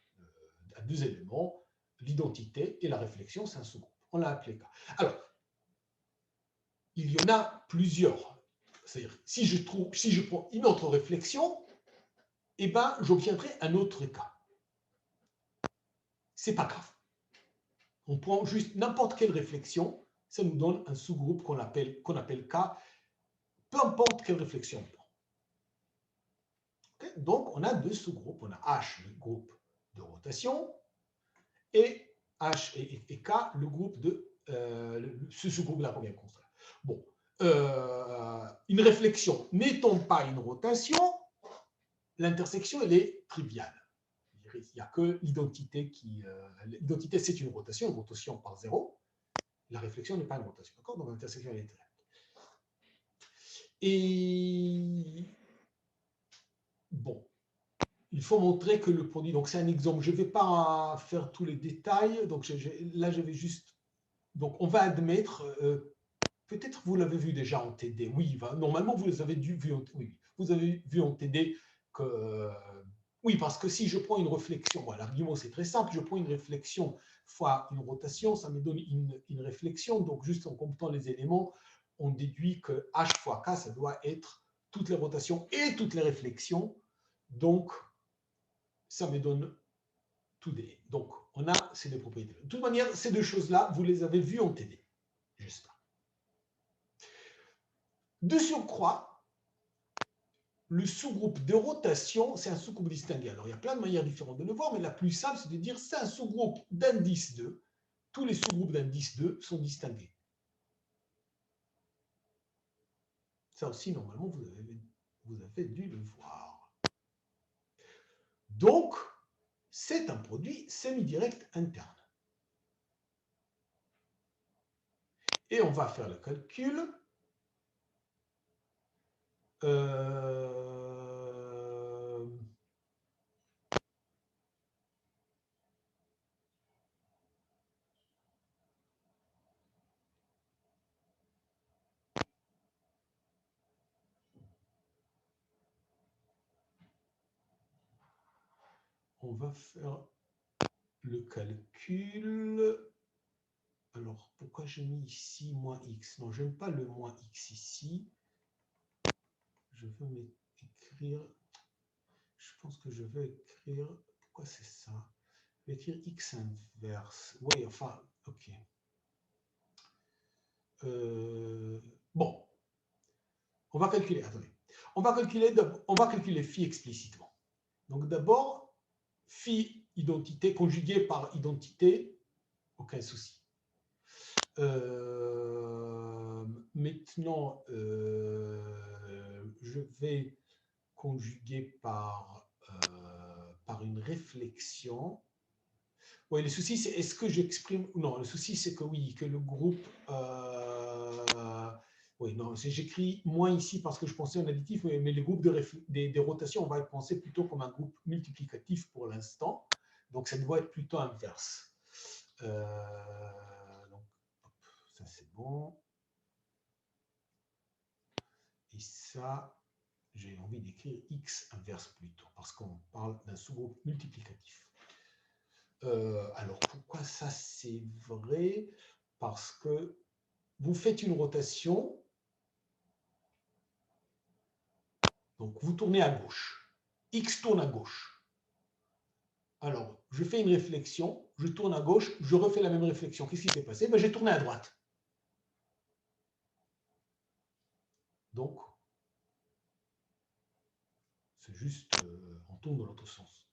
à deux éléments, l'identité et la réflexion, c'est un sous-groupe. On l'a appelé K. Alors, il y en a plusieurs c'est-à-dire, si je prends une autre réflexion, eh ben, j'obtiendrai un autre cas. C'est pas grave. On prend juste n'importe quelle réflexion, ça nous donne un sous-groupe qu'on appelle K, peu importe quelle réflexion on prend. Okay? Donc, on a deux sous-groupes. On a H, le groupe de rotation, et H et K, le groupe de ce sous-groupe-là qu'on vient de construire. Bon, une réflexion n'étant pas une rotation, l'intersection, elle est triviale. Il n'y a que l'identité qui... l'identité, c'est une rotation par zéro. La réflexion n'est pas une rotation. D'accord? Donc, l'intersection, elle est triviale. Et bon, il faut montrer que le produit... Donc, c'est un exemple. Je ne vais pas faire tous les détails. Donc, là, je vais juste... Donc, on va admettre... peut-être vous l'avez vu déjà en TD. Oui, normalement, vous avez vu en TD que... oui, parce que si je prends une réflexion, bon, l'argument c'est très simple, je prends une réflexion fois une rotation, ça me donne une réflexion, donc juste en computant les éléments, on déduit que H fois K, ça doit être toutes les rotations et toutes les réflexions, donc ça me donne tout D. Donc on a ces deux propriétés. De toute manière, ces deux choses-là, vous les avez vues en TD, j'espère. De surcroît, le sous-groupe de rotation, c'est un sous-groupe distingué. Alors, il y a plein de manières différentes de le voir, mais la plus simple, c'est de dire c'est un sous-groupe d'indice 2. Tous les sous-groupes d'indice 2 sont distingués. Ça aussi, normalement, vous avez dû le voir. Donc, c'est un produit semi-direct interne. Et on va faire le calcul. On va faire le calcul. Alors, pourquoi j'ai mis ici moins x? Non, je n'aime pas le moins x ici. Je veux écrire... Je pense que je vais écrire... Pourquoi c'est ça? Je vais écrire x inverse. Oui, enfin, ok. Bon. On va calculer, attendez. On va calculer phi explicitement. Donc d'abord, phi identité conjuguée par identité, aucun souci. Maintenant, je vais conjuguer par une réflexion. Oui, le souci, c'est est-ce que j'exprime... Non, le souci, c'est que oui, que le groupe... oui, non, j'écris moins ici parce que je pensais en additif, mais le groupe des rotations, on va le penser plutôt comme un groupe multiplicatif pour l'instant. Donc, ça doit être plutôt inverse. Donc, ça, c'est bon. Et ça, j'ai envie d'écrire x inverse plutôt, parce qu'on parle d'un sous-groupe multiplicatif. Alors, pourquoi ça, c'est vrai? Parce que vous faites une rotation, donc vous tournez à gauche. X tourne à gauche. Alors, je fais une réflexion, je tourne à gauche, je refais la même réflexion. Qu'est-ce qui s'est passé? Ben, j'ai tourné à droite. Donc, c'est juste, on tourne dans l'autre sens.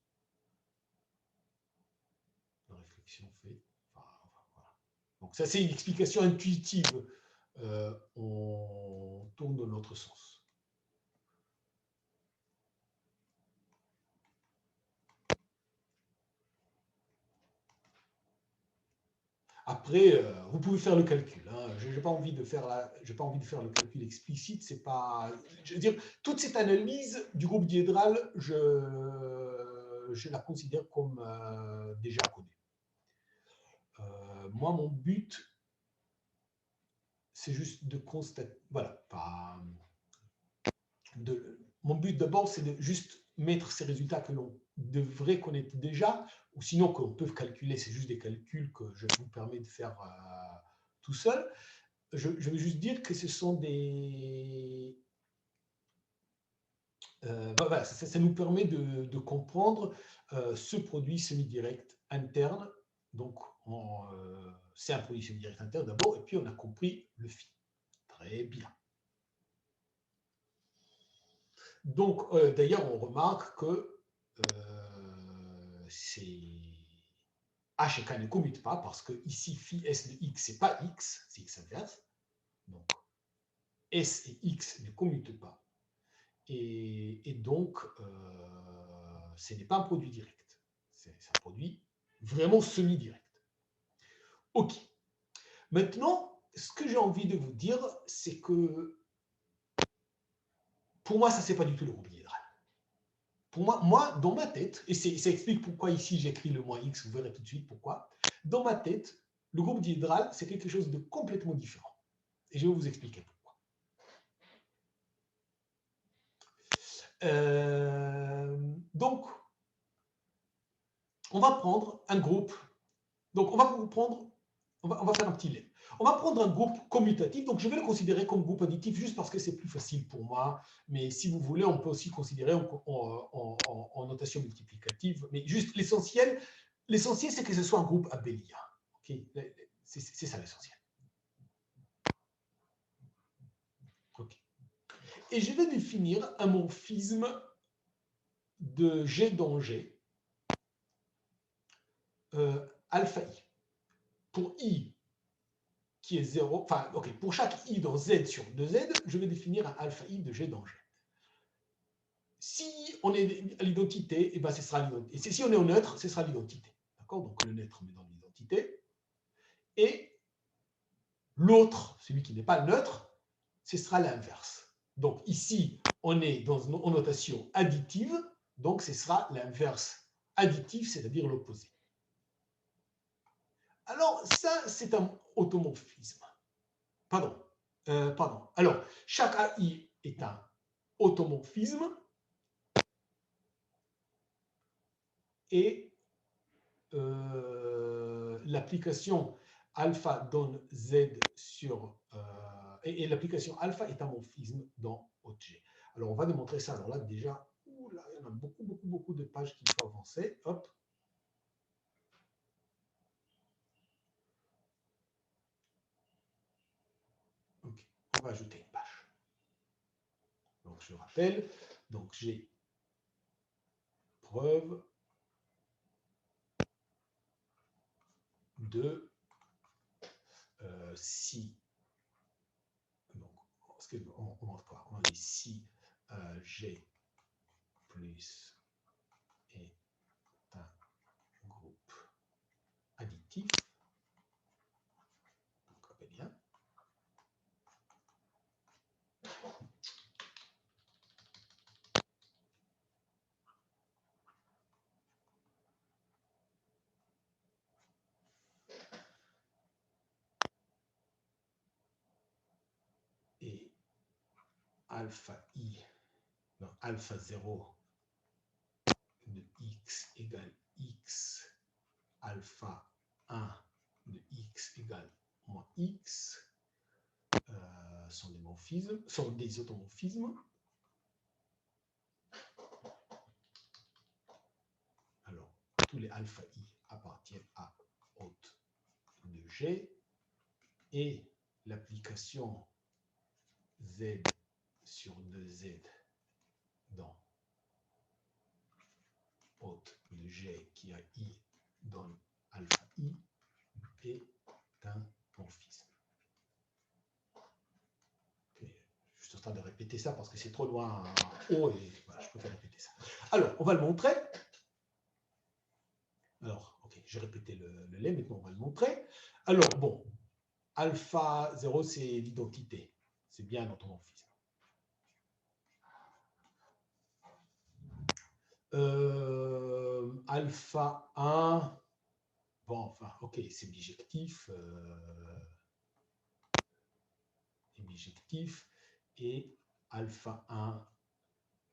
La réflexion fait... Enfin, voilà. Donc, ça, c'est une explication intuitive. On tourne dans l'autre sens. Après, vous pouvez faire le calcul. Hein. Je n'ai pas envie de faire le calcul explicite. C'est pas, je veux dire, toute cette analyse du groupe diédral, je la considère comme déjà codée. Moi, mon but, c'est juste de constater. Voilà, mon but d'abord, c'est de juste mettre ces résultats que l'on devrait connaître déjà, ou sinon qu'on peut calculer, c'est juste des calculs que je vous permets de faire tout seul. Je veux juste dire que ce sont des voilà, ça nous permet de comprendre ce produit semi-direct interne. Donc, c'est un produit semi-direct interne d'abord, et puis on a compris le phi. Très bien. Donc, d'ailleurs, on remarque que H et K ne commutent pas, parce que ici, phi S de X, ce n'est pas X, c'est X inverse. Donc, S et X ne commutent pas. Et donc, ce n'est pas un produit direct. C'est un produit vraiment semi-direct. OK. Maintenant, ce que j'ai envie de vous dire, c'est que pour moi, ça, ce n'est pas du tout le groupe diédral. Pour moi, dans ma tête, et ça explique pourquoi ici j'écris le moins X, vous verrez tout de suite pourquoi. Dans ma tête, le groupe diédral, c'est quelque chose de complètement différent. Et je vais vous expliquer pourquoi. Donc, on va prendre un groupe. Donc, on va faire un petit lait. On va prendre un groupe commutatif, donc je vais le considérer comme groupe additif juste parce que c'est plus facile pour moi, mais si vous voulez, on peut aussi considérer en notation multiplicative, mais juste l'essentiel, c'est que ce soit un groupe abélien. Okay, c'est ça l'essentiel. Okay. Et je vais définir un morphisme de G dans G, alpha I. Pour I qui est 0, enfin, ok, pour chaque I dans Z sur 2Z, je vais définir un alpha I de G dans G. Si on est à l'identité, eh ben, ce sera l'identité. Et si on est au neutre, ce sera l'identité. D'accord? Donc le neutre me donne l'identité. Et l'autre, celui qui n'est pas neutre, ce sera l'inverse. Donc ici, on est en notation additive, donc ce sera l'inverse additif, c'est-à-dire l'opposé. Alors ça, c'est un automorphisme. Pardon. Alors, chaque AI est un automorphisme et l'application alpha donne Z sur... et l'application alpha est un morphisme dans OG. Alors, on va démontrer ça. Alors là, déjà, là, il y en a beaucoup de pages qu'il faut avancer. Hop. OK. On va ajouter une page. Donc, je rappelle. Donc, j'ai preuve de si, donc, on montre quoi? On dit si G plus est un groupe additif, donc abélien, et alpha I, non, alpha 0 de x égale x, alpha 1 de x égale moins x, sont des morphismes, sont des automorphismes. Alors, tous les alpha I appartiennent à haute de G, et l'application Z sur 2Z dans haute de G qui a I donne alpha I est un morphisme. Okay. Je suis en train de répéter ça parce que c'est trop loin en haut et voilà, je préfère répéter ça. Alors, on va le montrer. Alors, ok, j'ai répété le lait, maintenant on va le montrer. Alors, bon, alpha 0, c'est l'identité. C'est bien notre morphisme. Alpha 1, bon, enfin, ok, c'est bijectif. Bijectif. Et alpha 1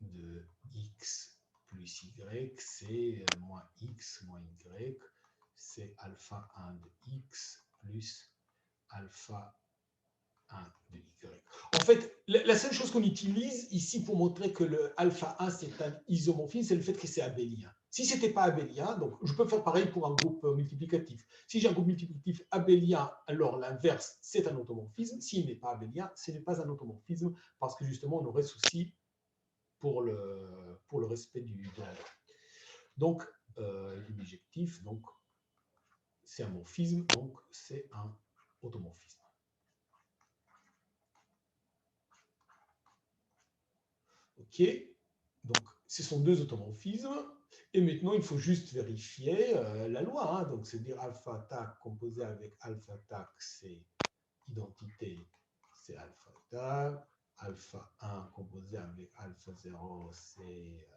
de x plus y, c'est moins x moins y, c'est alpha 1 de x plus alpha 1 de Y. En fait, la seule chose qu'on utilise ici pour montrer que le alpha 1 c'est un isomorphisme, c'est le fait que c'est abélien. Si ce n'était pas abélien, donc je peux faire pareil pour un groupe multiplicatif. Si j'ai un groupe multiplicatif abélien, alors l'inverse, c'est un automorphisme. S'il n'est pas abélien, ce n'est pas un automorphisme parce que justement, on aurait souci pour le respect de la loi. Donc, l'objectif, donc, c'est un morphisme, donc c'est un automorphisme. OK, donc ce sont deux automorphismes. Et maintenant, il faut juste vérifier la loi. Hein. Donc, c'est dire alpha tac composé avec alpha tac, c'est identité, c'est alpha tac. Alpha 1 composé avec alpha 0, c'est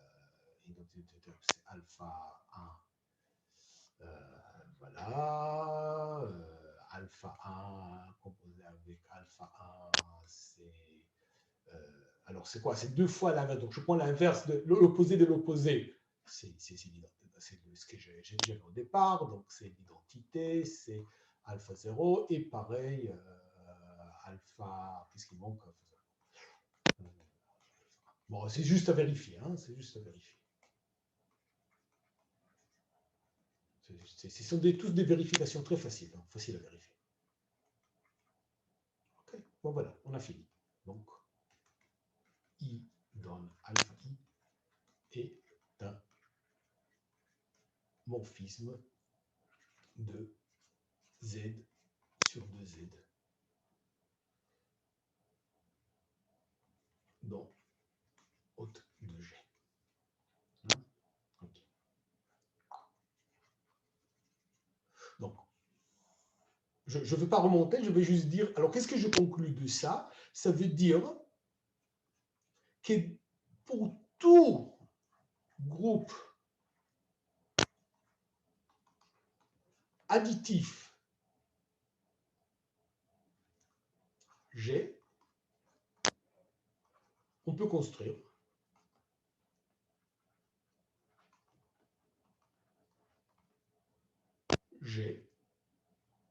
identité, c'est alpha 1. Voilà. Alpha 1 composé avec alpha 1, c'est... alors, c'est quoi? C'est deux fois l'inverse. Donc, je prends l'inverse de l'opposé de l'opposé. C'est ce que j'ai dit au départ. Donc, c'est l'identité, c'est alpha 0. Et pareil, alpha... Qu'est-ce qui manque? Bon, c'est juste à vérifier. Hein, c'est juste à vérifier. Ce sont tous des vérifications très faciles. Hein, faciles à vérifier. OK. Bon, voilà, on a fini. Donc, I donne alpha I est un morphisme de Z sur 2Z dans haute de G. Okay. Donc, je ne veux pas remonter, je vais juste dire, alors qu'est-ce que je conclus de ça? Ça veut dire que pour tout groupe additif G, on peut construire G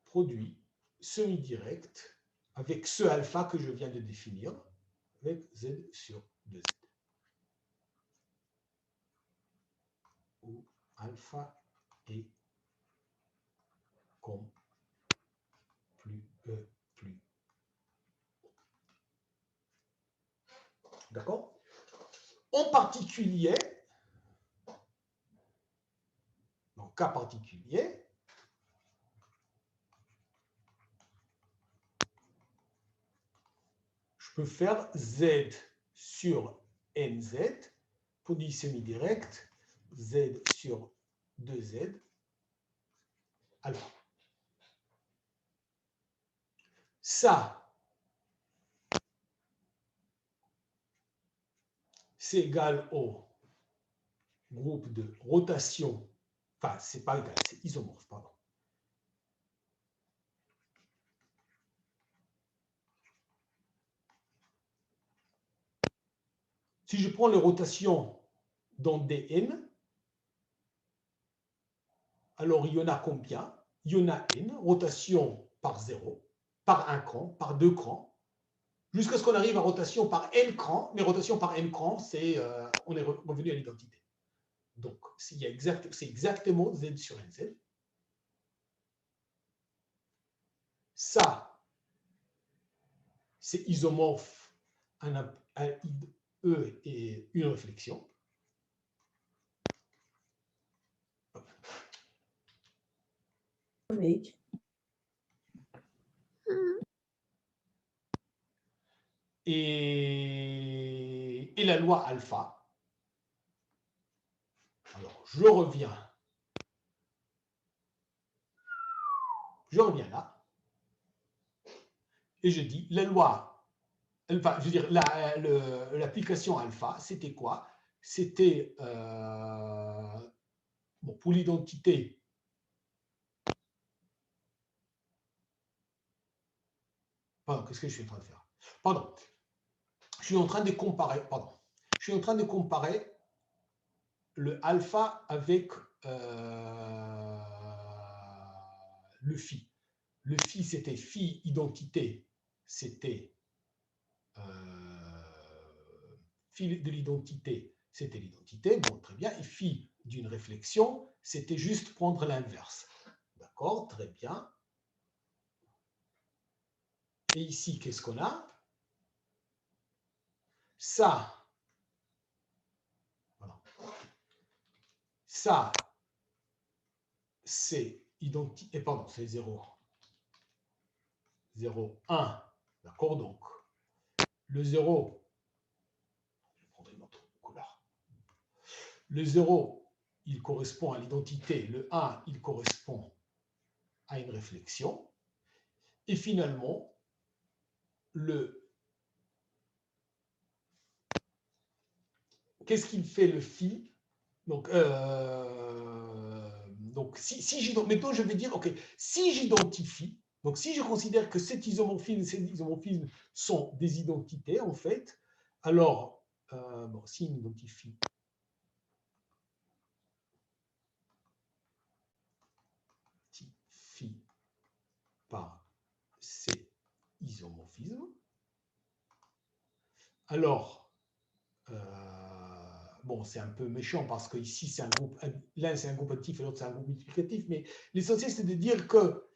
produit semi-direct avec ce alpha que je viens de définir, avec Z sur 2Z. Où alpha est comme plus E plus. D'accord? En particulier, dans cas particulier, je peux faire Z sur NZ, produit semi-direct, Z sur 2Z, alpha. Ça, c'est égal au groupe de rotation, enfin, c'est pas égal, c'est isomorphe, pardon. Si je prends les rotations dans Dn, alors il y en a combien? Il y en a n, rotation par 0, par un cran, par deux crans, jusqu'à ce qu'on arrive à rotation par n crans, mais rotation par n crans, c'est on est revenu à l'identité. Donc, c'est exactement Z sur NZ. Ça, c'est isomorphe, un E et une réflexion. Oui. Et la loi alpha. Alors, je reviens là. Et je dis, la loi, enfin, je veux dire, l'application alpha, c'était quoi? C'était, bon, pour l'identité, pardon, qu'est-ce que je suis en train de faire? Pardon, je suis en train de comparer, je suis en train de comparer le alpha avec le phi. Le phi, c'était phi identité c'était phi de l'identité, c'était l'identité, bon, très bien, et phi d'une réflexion, c'était juste prendre l'inverse. D'accord, très bien. Et ici, qu'est-ce qu'on a? Ça, voilà. Ça, c'est identité, pardon, c'est 0, 0, 1. D'accord, donc, le 0, je vais prendre une autre couleur. Le 0, il correspond à l'identité. Le 1, il correspond à une réflexion. Et finalement, qu'est-ce qu'il fait le phi? Donc maintenant, je vais dire, OK, si j'identifie, donc si je considère que cet isomorphisme et cet isomorphisme sont des identités, en fait, alors, bon, si on identifie phi par ces isomorphismes, alors, bon, c'est un peu méchant parce que ici c'est un groupe, l'un c'est un groupe additif et l'autre c'est un groupe multiplicatif, mais l'essentiel c'est de dire que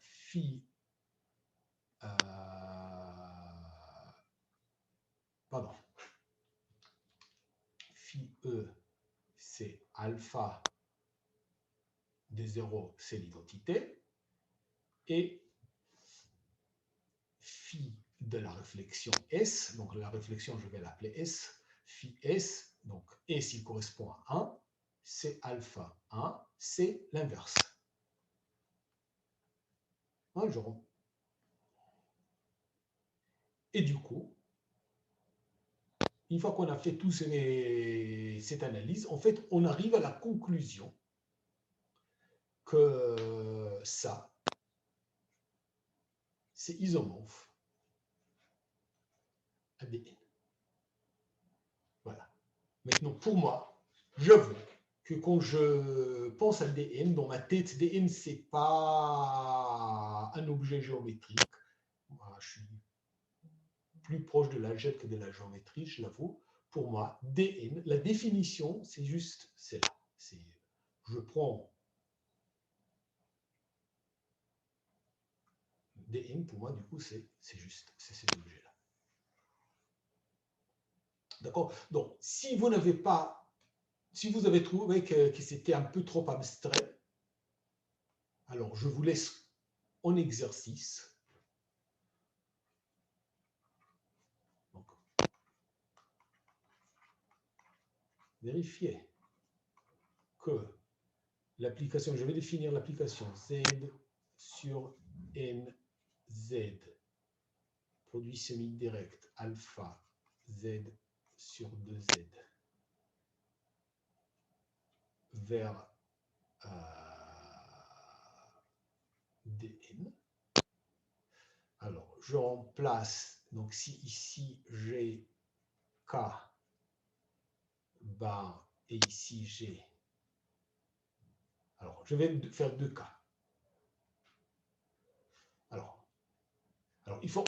phi pardon, phi E c'est alpha de 0 c'est l'identité et phi de la réflexion S, donc la réflexion je vais l'appeler S, phi S, donc S il correspond à 1, c'est alpha 1, c'est l'inverse. Un jour. Et du coup, une fois qu'on a fait toute cette analyse, en fait, on arrive à la conclusion que ça, c'est isomorphe ADN. Voilà. Maintenant, pour moi, j'avoue que quand je pense à l'ADN, dans ma tête, l'ADN, ce n'est pas un objet géométrique. Moi, je suis plus proche de l'algèbre que de la géométrie, je l'avoue. Pour moi, DN, la définition, c'est juste celle-là. Je prends DN, pour moi, du coup, c'est juste, c'est cet objet-là. D'accord? Donc, si vous n'avez pas, si vous avez trouvé que c'était un peu trop abstrait, alors je vous laisse en exercice. Donc, vérifiez que l'application, je vais définir l'application Z sur NZ, produit semi-direct alpha Z sur 2Z vers DN. Alors, je remplace, donc si ici j'ai K bar et ici j'ai, alors je vais faire 2 K. Alors il faut,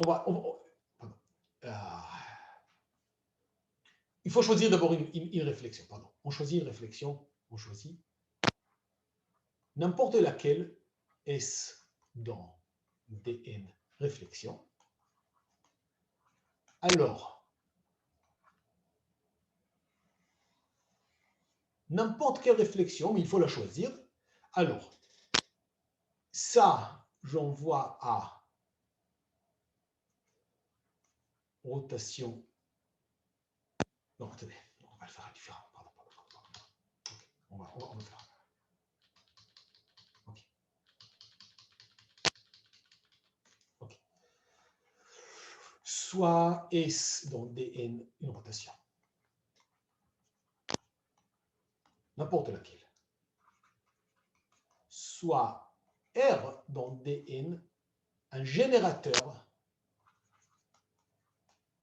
il faut choisir d'abord une réflexion. Pardon. On choisit une réflexion, on choisit n'importe laquelle S dans DN réflexion. Alors, n'importe quelle réflexion, mais il faut la choisir. Alors, ça, j'envoie à rotation. Non, attendez, on va le faire différent. Pardon. Okay, on va le faire. Okay. Soit S dans DN une rotation. N'importe laquelle. Soit R dans DN un générateur.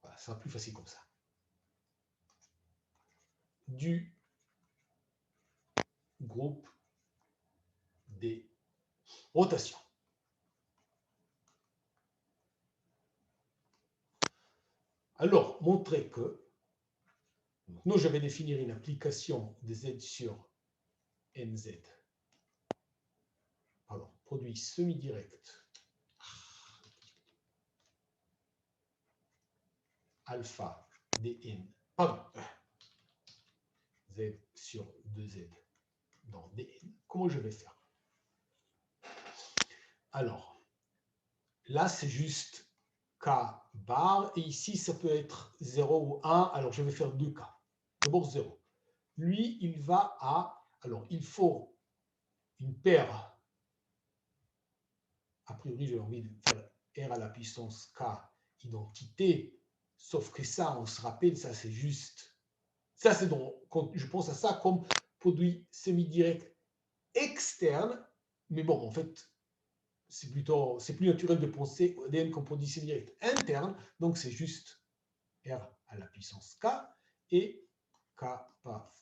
Voilà, ça sera plus facile comme ça. Du groupe des rotations. Alors, montrer que, nous, je vais définir une application de Z sur NZ. Pardon, produit semi-direct alpha dn, pardon, Z sur 2Z dans dn. Comment je vais faire? Alors, là, c'est juste K bar, et ici, ça peut être 0 ou 1. Alors, je vais faire 2 K. D'abord 0. Lui, il va à... Alors, il faut une paire. A priori, j'ai envie de faire R à la puissance K identité. Sauf que ça, on se rappelle, ça, c'est juste... Ça, c'est donc... Je pense à ça comme produit semi-direct externe. Mais bon, en fait, c'est plus naturel de penser au ADN comme produit semi-direct interne. Donc, c'est juste R à la puissance K et K par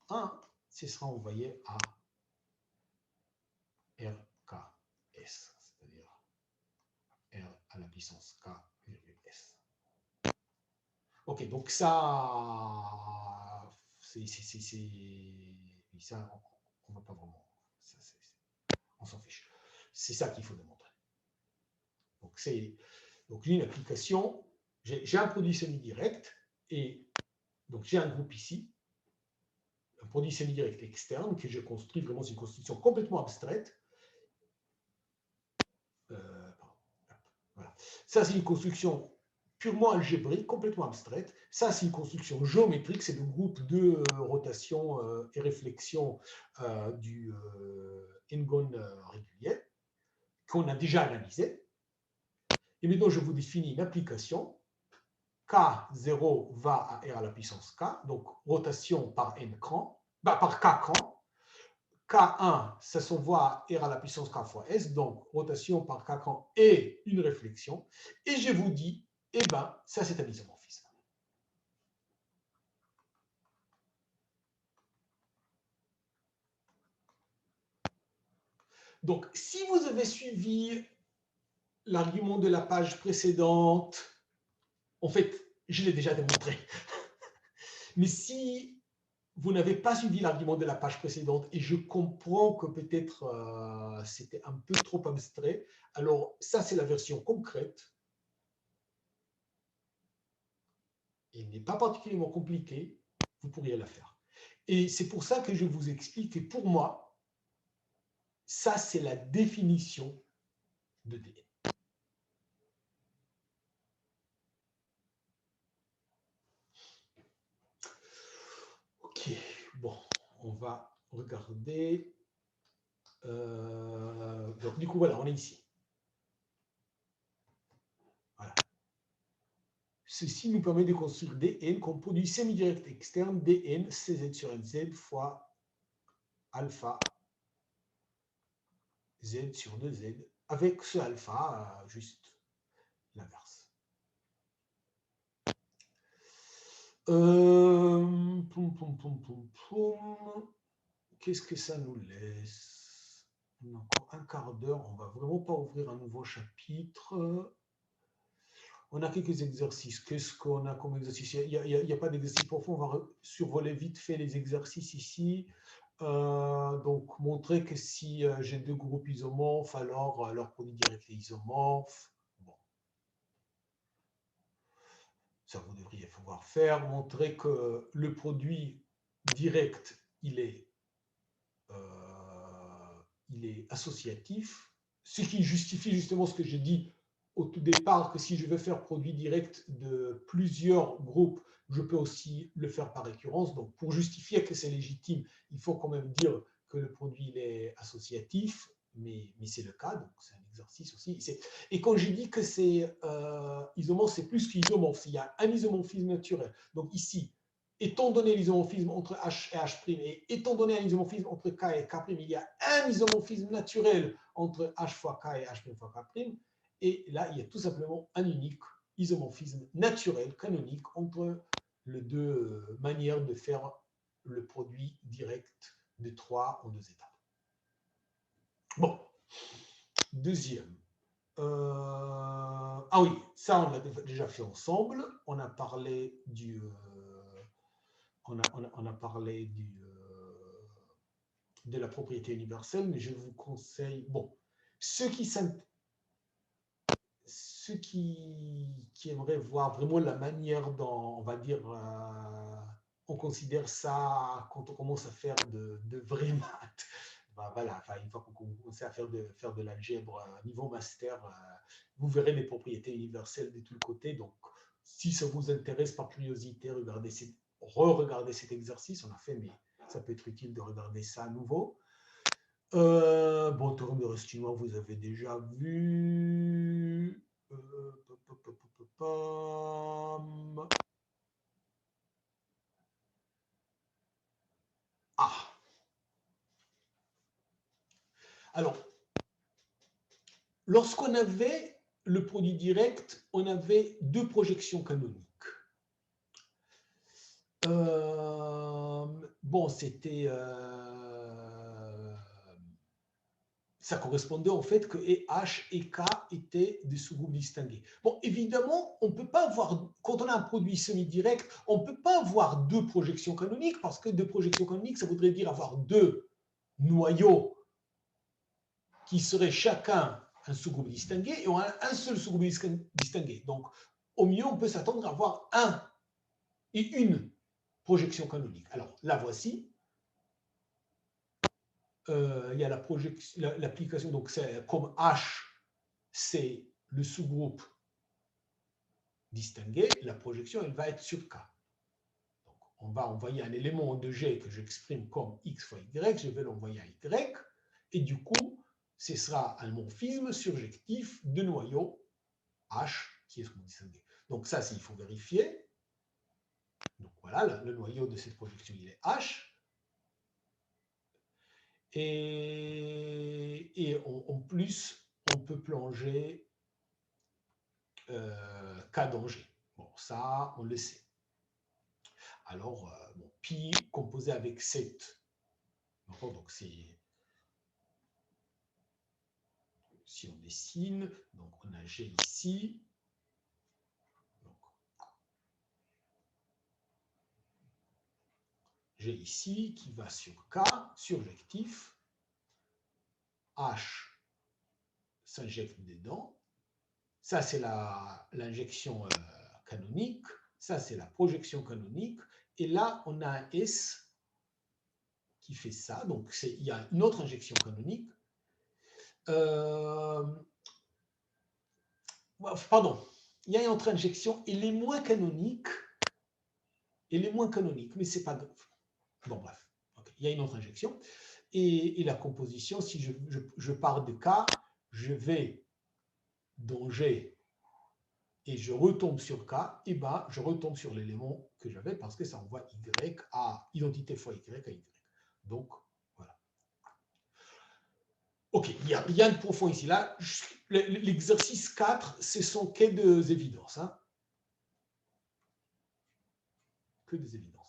1, ce sera envoyé à RKS, c'est-à-dire R à la puissance K virgule S. Ok, donc ça, ça on ne va pas vraiment, on s'en fiche. C'est ça qu'il faut démontrer. Donc, j'ai une application, j'ai un produit semi-direct, et donc j'ai un groupe ici, un produit semi-direct externe que je construis, vraiment c'est une construction complètement abstraite. Voilà. Ça, c'est une construction purement algébrique, complètement abstraite. Ça, c'est une construction géométrique, c'est le groupe de rotation et réflexion du n-gon régulier qu'on a déjà analysé. Et maintenant, je vous définis une application. K0 va à R à la puissance K, donc rotation par n cran, par K cran. K1, ça s'envoie à R à la puissance K fois S, donc rotation par K cran et une réflexion. Et je vous dis, eh bien, ça c'est un isomorphisme. Donc, si vous avez suivi l'argument de la page précédente, en fait, je l'ai déjà démontré. Mais si vous n'avez pas suivi l'argument de la page précédente, et je comprends que peut-être c'était un peu trop abstrait, alors ça c'est la version concrète. Il n'est pas particulièrement compliqué, vous pourriez la faire. Et c'est pour ça que je vous explique que pour moi, ça c'est la définition de DN. Ok, bon, on va regarder. Donc du coup, voilà, on est ici. Voilà. Ceci nous permet de construire dn comme produit semi-direct externe dn cz sur nz fois alpha z sur 2z avec ce alpha juste l'inverse. Qu'est-ce que ça nous laisse? On a encore un quart d'heure, on ne va vraiment pas ouvrir un nouveau chapitre. On a quelques exercices. Qu'est-ce qu'on a comme exercice? Il n'y a pas d'exercice profond. On va survoler vite fait les exercices ici. Donc, montrer que si j'ai deux groupes isomorphes, alors leur produit direct est isomorphe. Bon. Ça, vous devriez pouvoir faire. Montrer que le produit direct, il est associatif. Ce qui justifie justement ce que j'ai dit au tout départ, que si je veux faire produit direct de plusieurs groupes, je peux aussi le faire par récurrence. Donc, pour justifier que c'est légitime, il faut quand même dire que le produit il est associatif, mais c'est le cas, donc c'est un exercice aussi. Et quand j'ai dit que c'est isomorphe, c'est plus qu'isomorphe, il y a un isomorphisme naturel. Donc ici, étant donné l'isomorphisme entre H et H', et étant donné un isomorphisme entre K et K', il y a un isomorphisme naturel entre H fois K et H' fois K'. Et là, il y a tout simplement un unique isomorphisme naturel, canonique, entre les deux manières de faire le produit direct de 3 en 2 étapes. Bon, deuxième. Ah oui, ça on l'a déjà fait ensemble. On a parlé on a parlé de la propriété universelle, mais je vous conseille, bon, ceux qui aimeraient voir vraiment la manière dont, on va dire, on considère ça quand on commence à faire de vraies maths. Ben voilà, enfin, une fois qu'on commence à faire de l'algèbre niveau master, vous verrez les propriétés universelles de tous les côtés. Donc, si ça vous intéresse par curiosité, re-regardez cet exercice. On a fait, mais ça peut être utile de regarder ça à nouveau. Bon, théorème de Restumont, vous avez déjà vu. Ah, alors, lorsqu'on avait le produit direct, on avait deux projections canoniques. Bon, c'était... ça correspondait au fait que H et K étaient des sous-groupes distingués. Bon, évidemment, on ne peut pas avoir, quand on a un produit semi-direct, on ne peut pas avoir deux projections canoniques, parce que deux projections canoniques, ça voudrait dire avoir deux noyaux qui seraient chacun un sous-groupe distingué, et on a un seul sous-groupe distingué. Donc, au mieux, on peut s'attendre à avoir un et une projection canonique. Alors, la voici. Il y a l'application, donc c'est comme H, c'est le sous-groupe distingué, la projection, elle va être sur K. Donc, on va envoyer un élément de G que j'exprime comme X fois Y, je vais l'envoyer à Y, et du coup, ce sera un morphisme surjectif de noyau H qui est ce qu'on distingué. Donc ça, il faut vérifier. Donc voilà, le noyau de cette projection, il est H. Et en plus, on peut plonger K dans G. Bon, ça, on le sait. Alors, bon, pi composé avec 7. Donc, c'est... Si on dessine, donc on a G ici. Donc, G ici qui va sur K, surjectif. H s'injecte dedans. Ça, c'est l'injection canonique. Ça, c'est la projection canonique. Et là, on a un S qui fait ça. Donc, il y a une autre injection canonique. Pardon. Il y a une autre injection. Elle est moins canonique. Mais c'est pas grave. Bon, bref. Okay. Il y a une autre injection. Et la composition, si je pars de K, je vais dans G et je retombe sur K, et ben, je retombe sur l'élément que j'avais parce que ça envoie Y à identité fois Y à Y. Donc, voilà. OK, il n'y a rien de profond ici. Là, l'exercice 4, ce sont que des évidences. Hein? Que des évidences.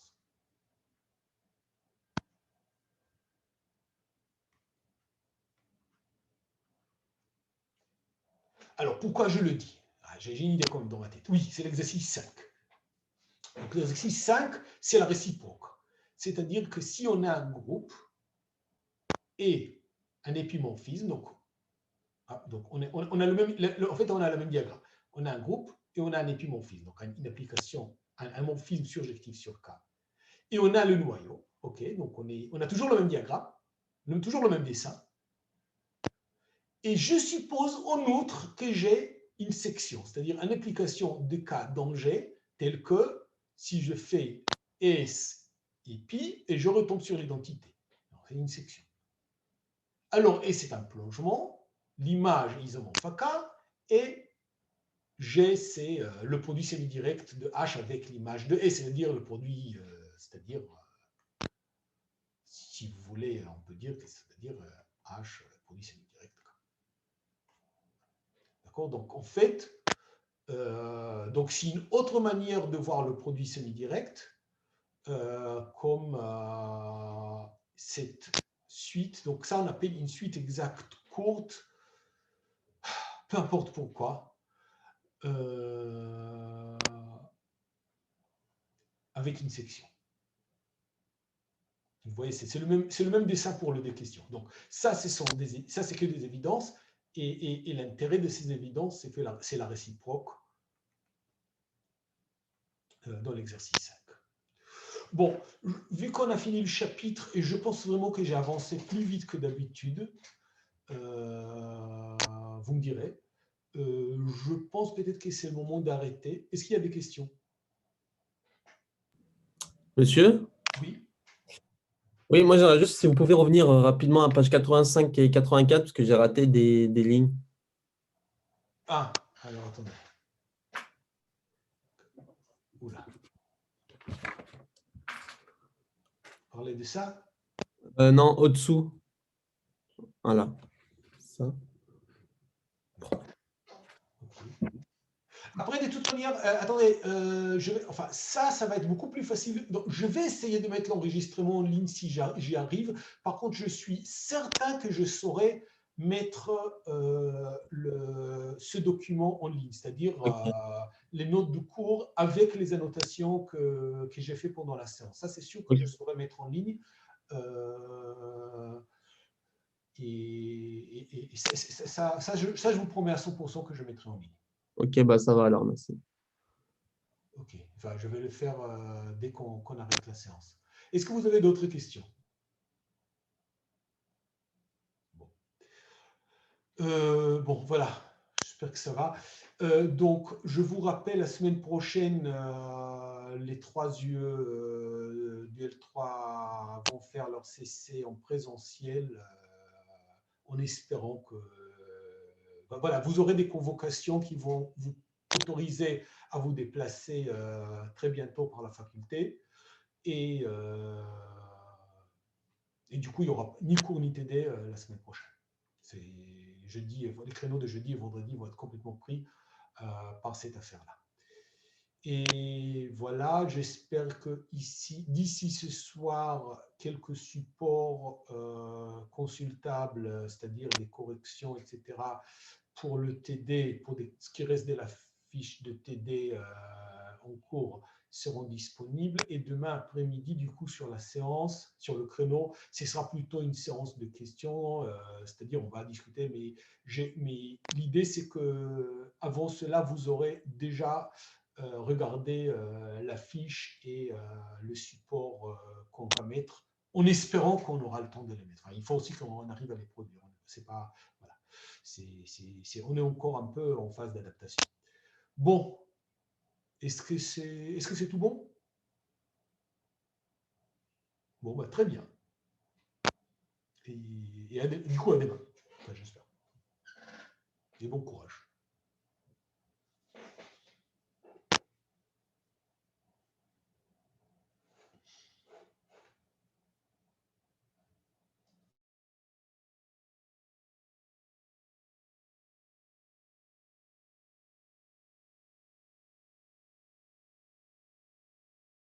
Alors, pourquoi je le dis? J'ai une idée comme dans ma tête. Oui, c'est l'exercice 5. Donc, l'exercice 5, c'est la réciproque. C'est-à-dire que si on a un groupe et un épimorphisme, donc on a le même, en fait, on a le même diagramme. On a un groupe et on a un épimorphisme, donc une application, un morphisme surjectif sur K. Et on a le noyau, ok, donc on a toujours le même diagramme, on a toujours le même dessin. Et je suppose en outre que j'ai une section, c'est-à-dire une application de K dans G, telle que si je fais S et pi, et je retombe sur l'identité. C'est une section. Alors, S c'est un plongement, l'image isomorphe à K, et G, c'est le produit semi-direct de H avec l'image de S, c'est-à-dire le produit, si vous voulez, on peut dire que c'est-à-dire H, produit semi-direct. D'accord? Donc, en fait, donc c'est une autre manière de voir le produit semi-direct, comme cette suite. Donc, ça, on appelle une suite exacte courte. peu importe pourquoi, avec une section. Vous voyez, c'est le même dessin pour le des questions. Donc, ça, c'est que des évidences. Et l'intérêt de ces évidences, c'est que c'est la réciproque dans l'exercice 5. Bon, vu qu'on a fini le chapitre, et je pense vraiment que j'ai avancé plus vite que d'habitude, vous me direz, je pense peut-être que c'est le moment d'arrêter. Est-ce qu'il y a des questions? Monsieur? Oui. Oui, moi j'aimerais juste si vous pouvez revenir rapidement à page 85 et 84 parce que j'ai raté des lignes. Ah, alors attendez. Oula. Parler de ça? Non, au-dessous. Voilà. Ça. Okay. Après, de toute manière, attendez, enfin, ça va être beaucoup plus facile. Donc, je vais essayer de mettre l'enregistrement en ligne si j'y arrive. Par contre, je suis certain que je saurai mettre ce document en ligne, c'est-à-dire Ok. les notes de cours avec les annotations que j'ai fait pendant la séance. Ça, c'est sûr que je saurai mettre en ligne. Et ça, je vous promets à 100% que je mettrai en ligne. Ok, bah ça va alors, merci. Ok, enfin, je vais le faire dès qu'on arrête la séance. Est-ce que vous avez d'autres questions? Bon. Bon, voilà, j'espère que ça va. Donc, je vous rappelle, la semaine prochaine, les 3 UE du L3 vont faire leur CC en présentiel, en espérant que... ben voilà, vous aurez des convocations qui vont vous autoriser à vous déplacer très bientôt par la faculté. Et du coup, il n'y aura ni cours ni TD la semaine prochaine. Les créneaux de jeudi et vendredi vont être complètement pris par cette affaire-là. Et voilà, j'espère que d'ici ce soir, quelques supports consultables, c'est-à-dire des corrections, etc., pour le TD, pour ce qui reste de la fiche de TD en cours, seront disponibles. Et demain après-midi, du coup, sur la séance, sur le créneau, ce sera plutôt une séance de questions, c'est-à-dire on va discuter, mais l'idée, c'est que avant cela, vous aurez déjà regardé la fiche et le support qu'on va mettre, en espérant qu'on aura le temps de les mettre. Enfin, il faut aussi qu'on arrive à les produire. C'est pas, voilà. On est encore un peu en phase d'adaptation. Bon, est-ce que c'est tout bon? Bon, bah, très bien. Et du coup, à demain, enfin, j'espère. Et bon courage.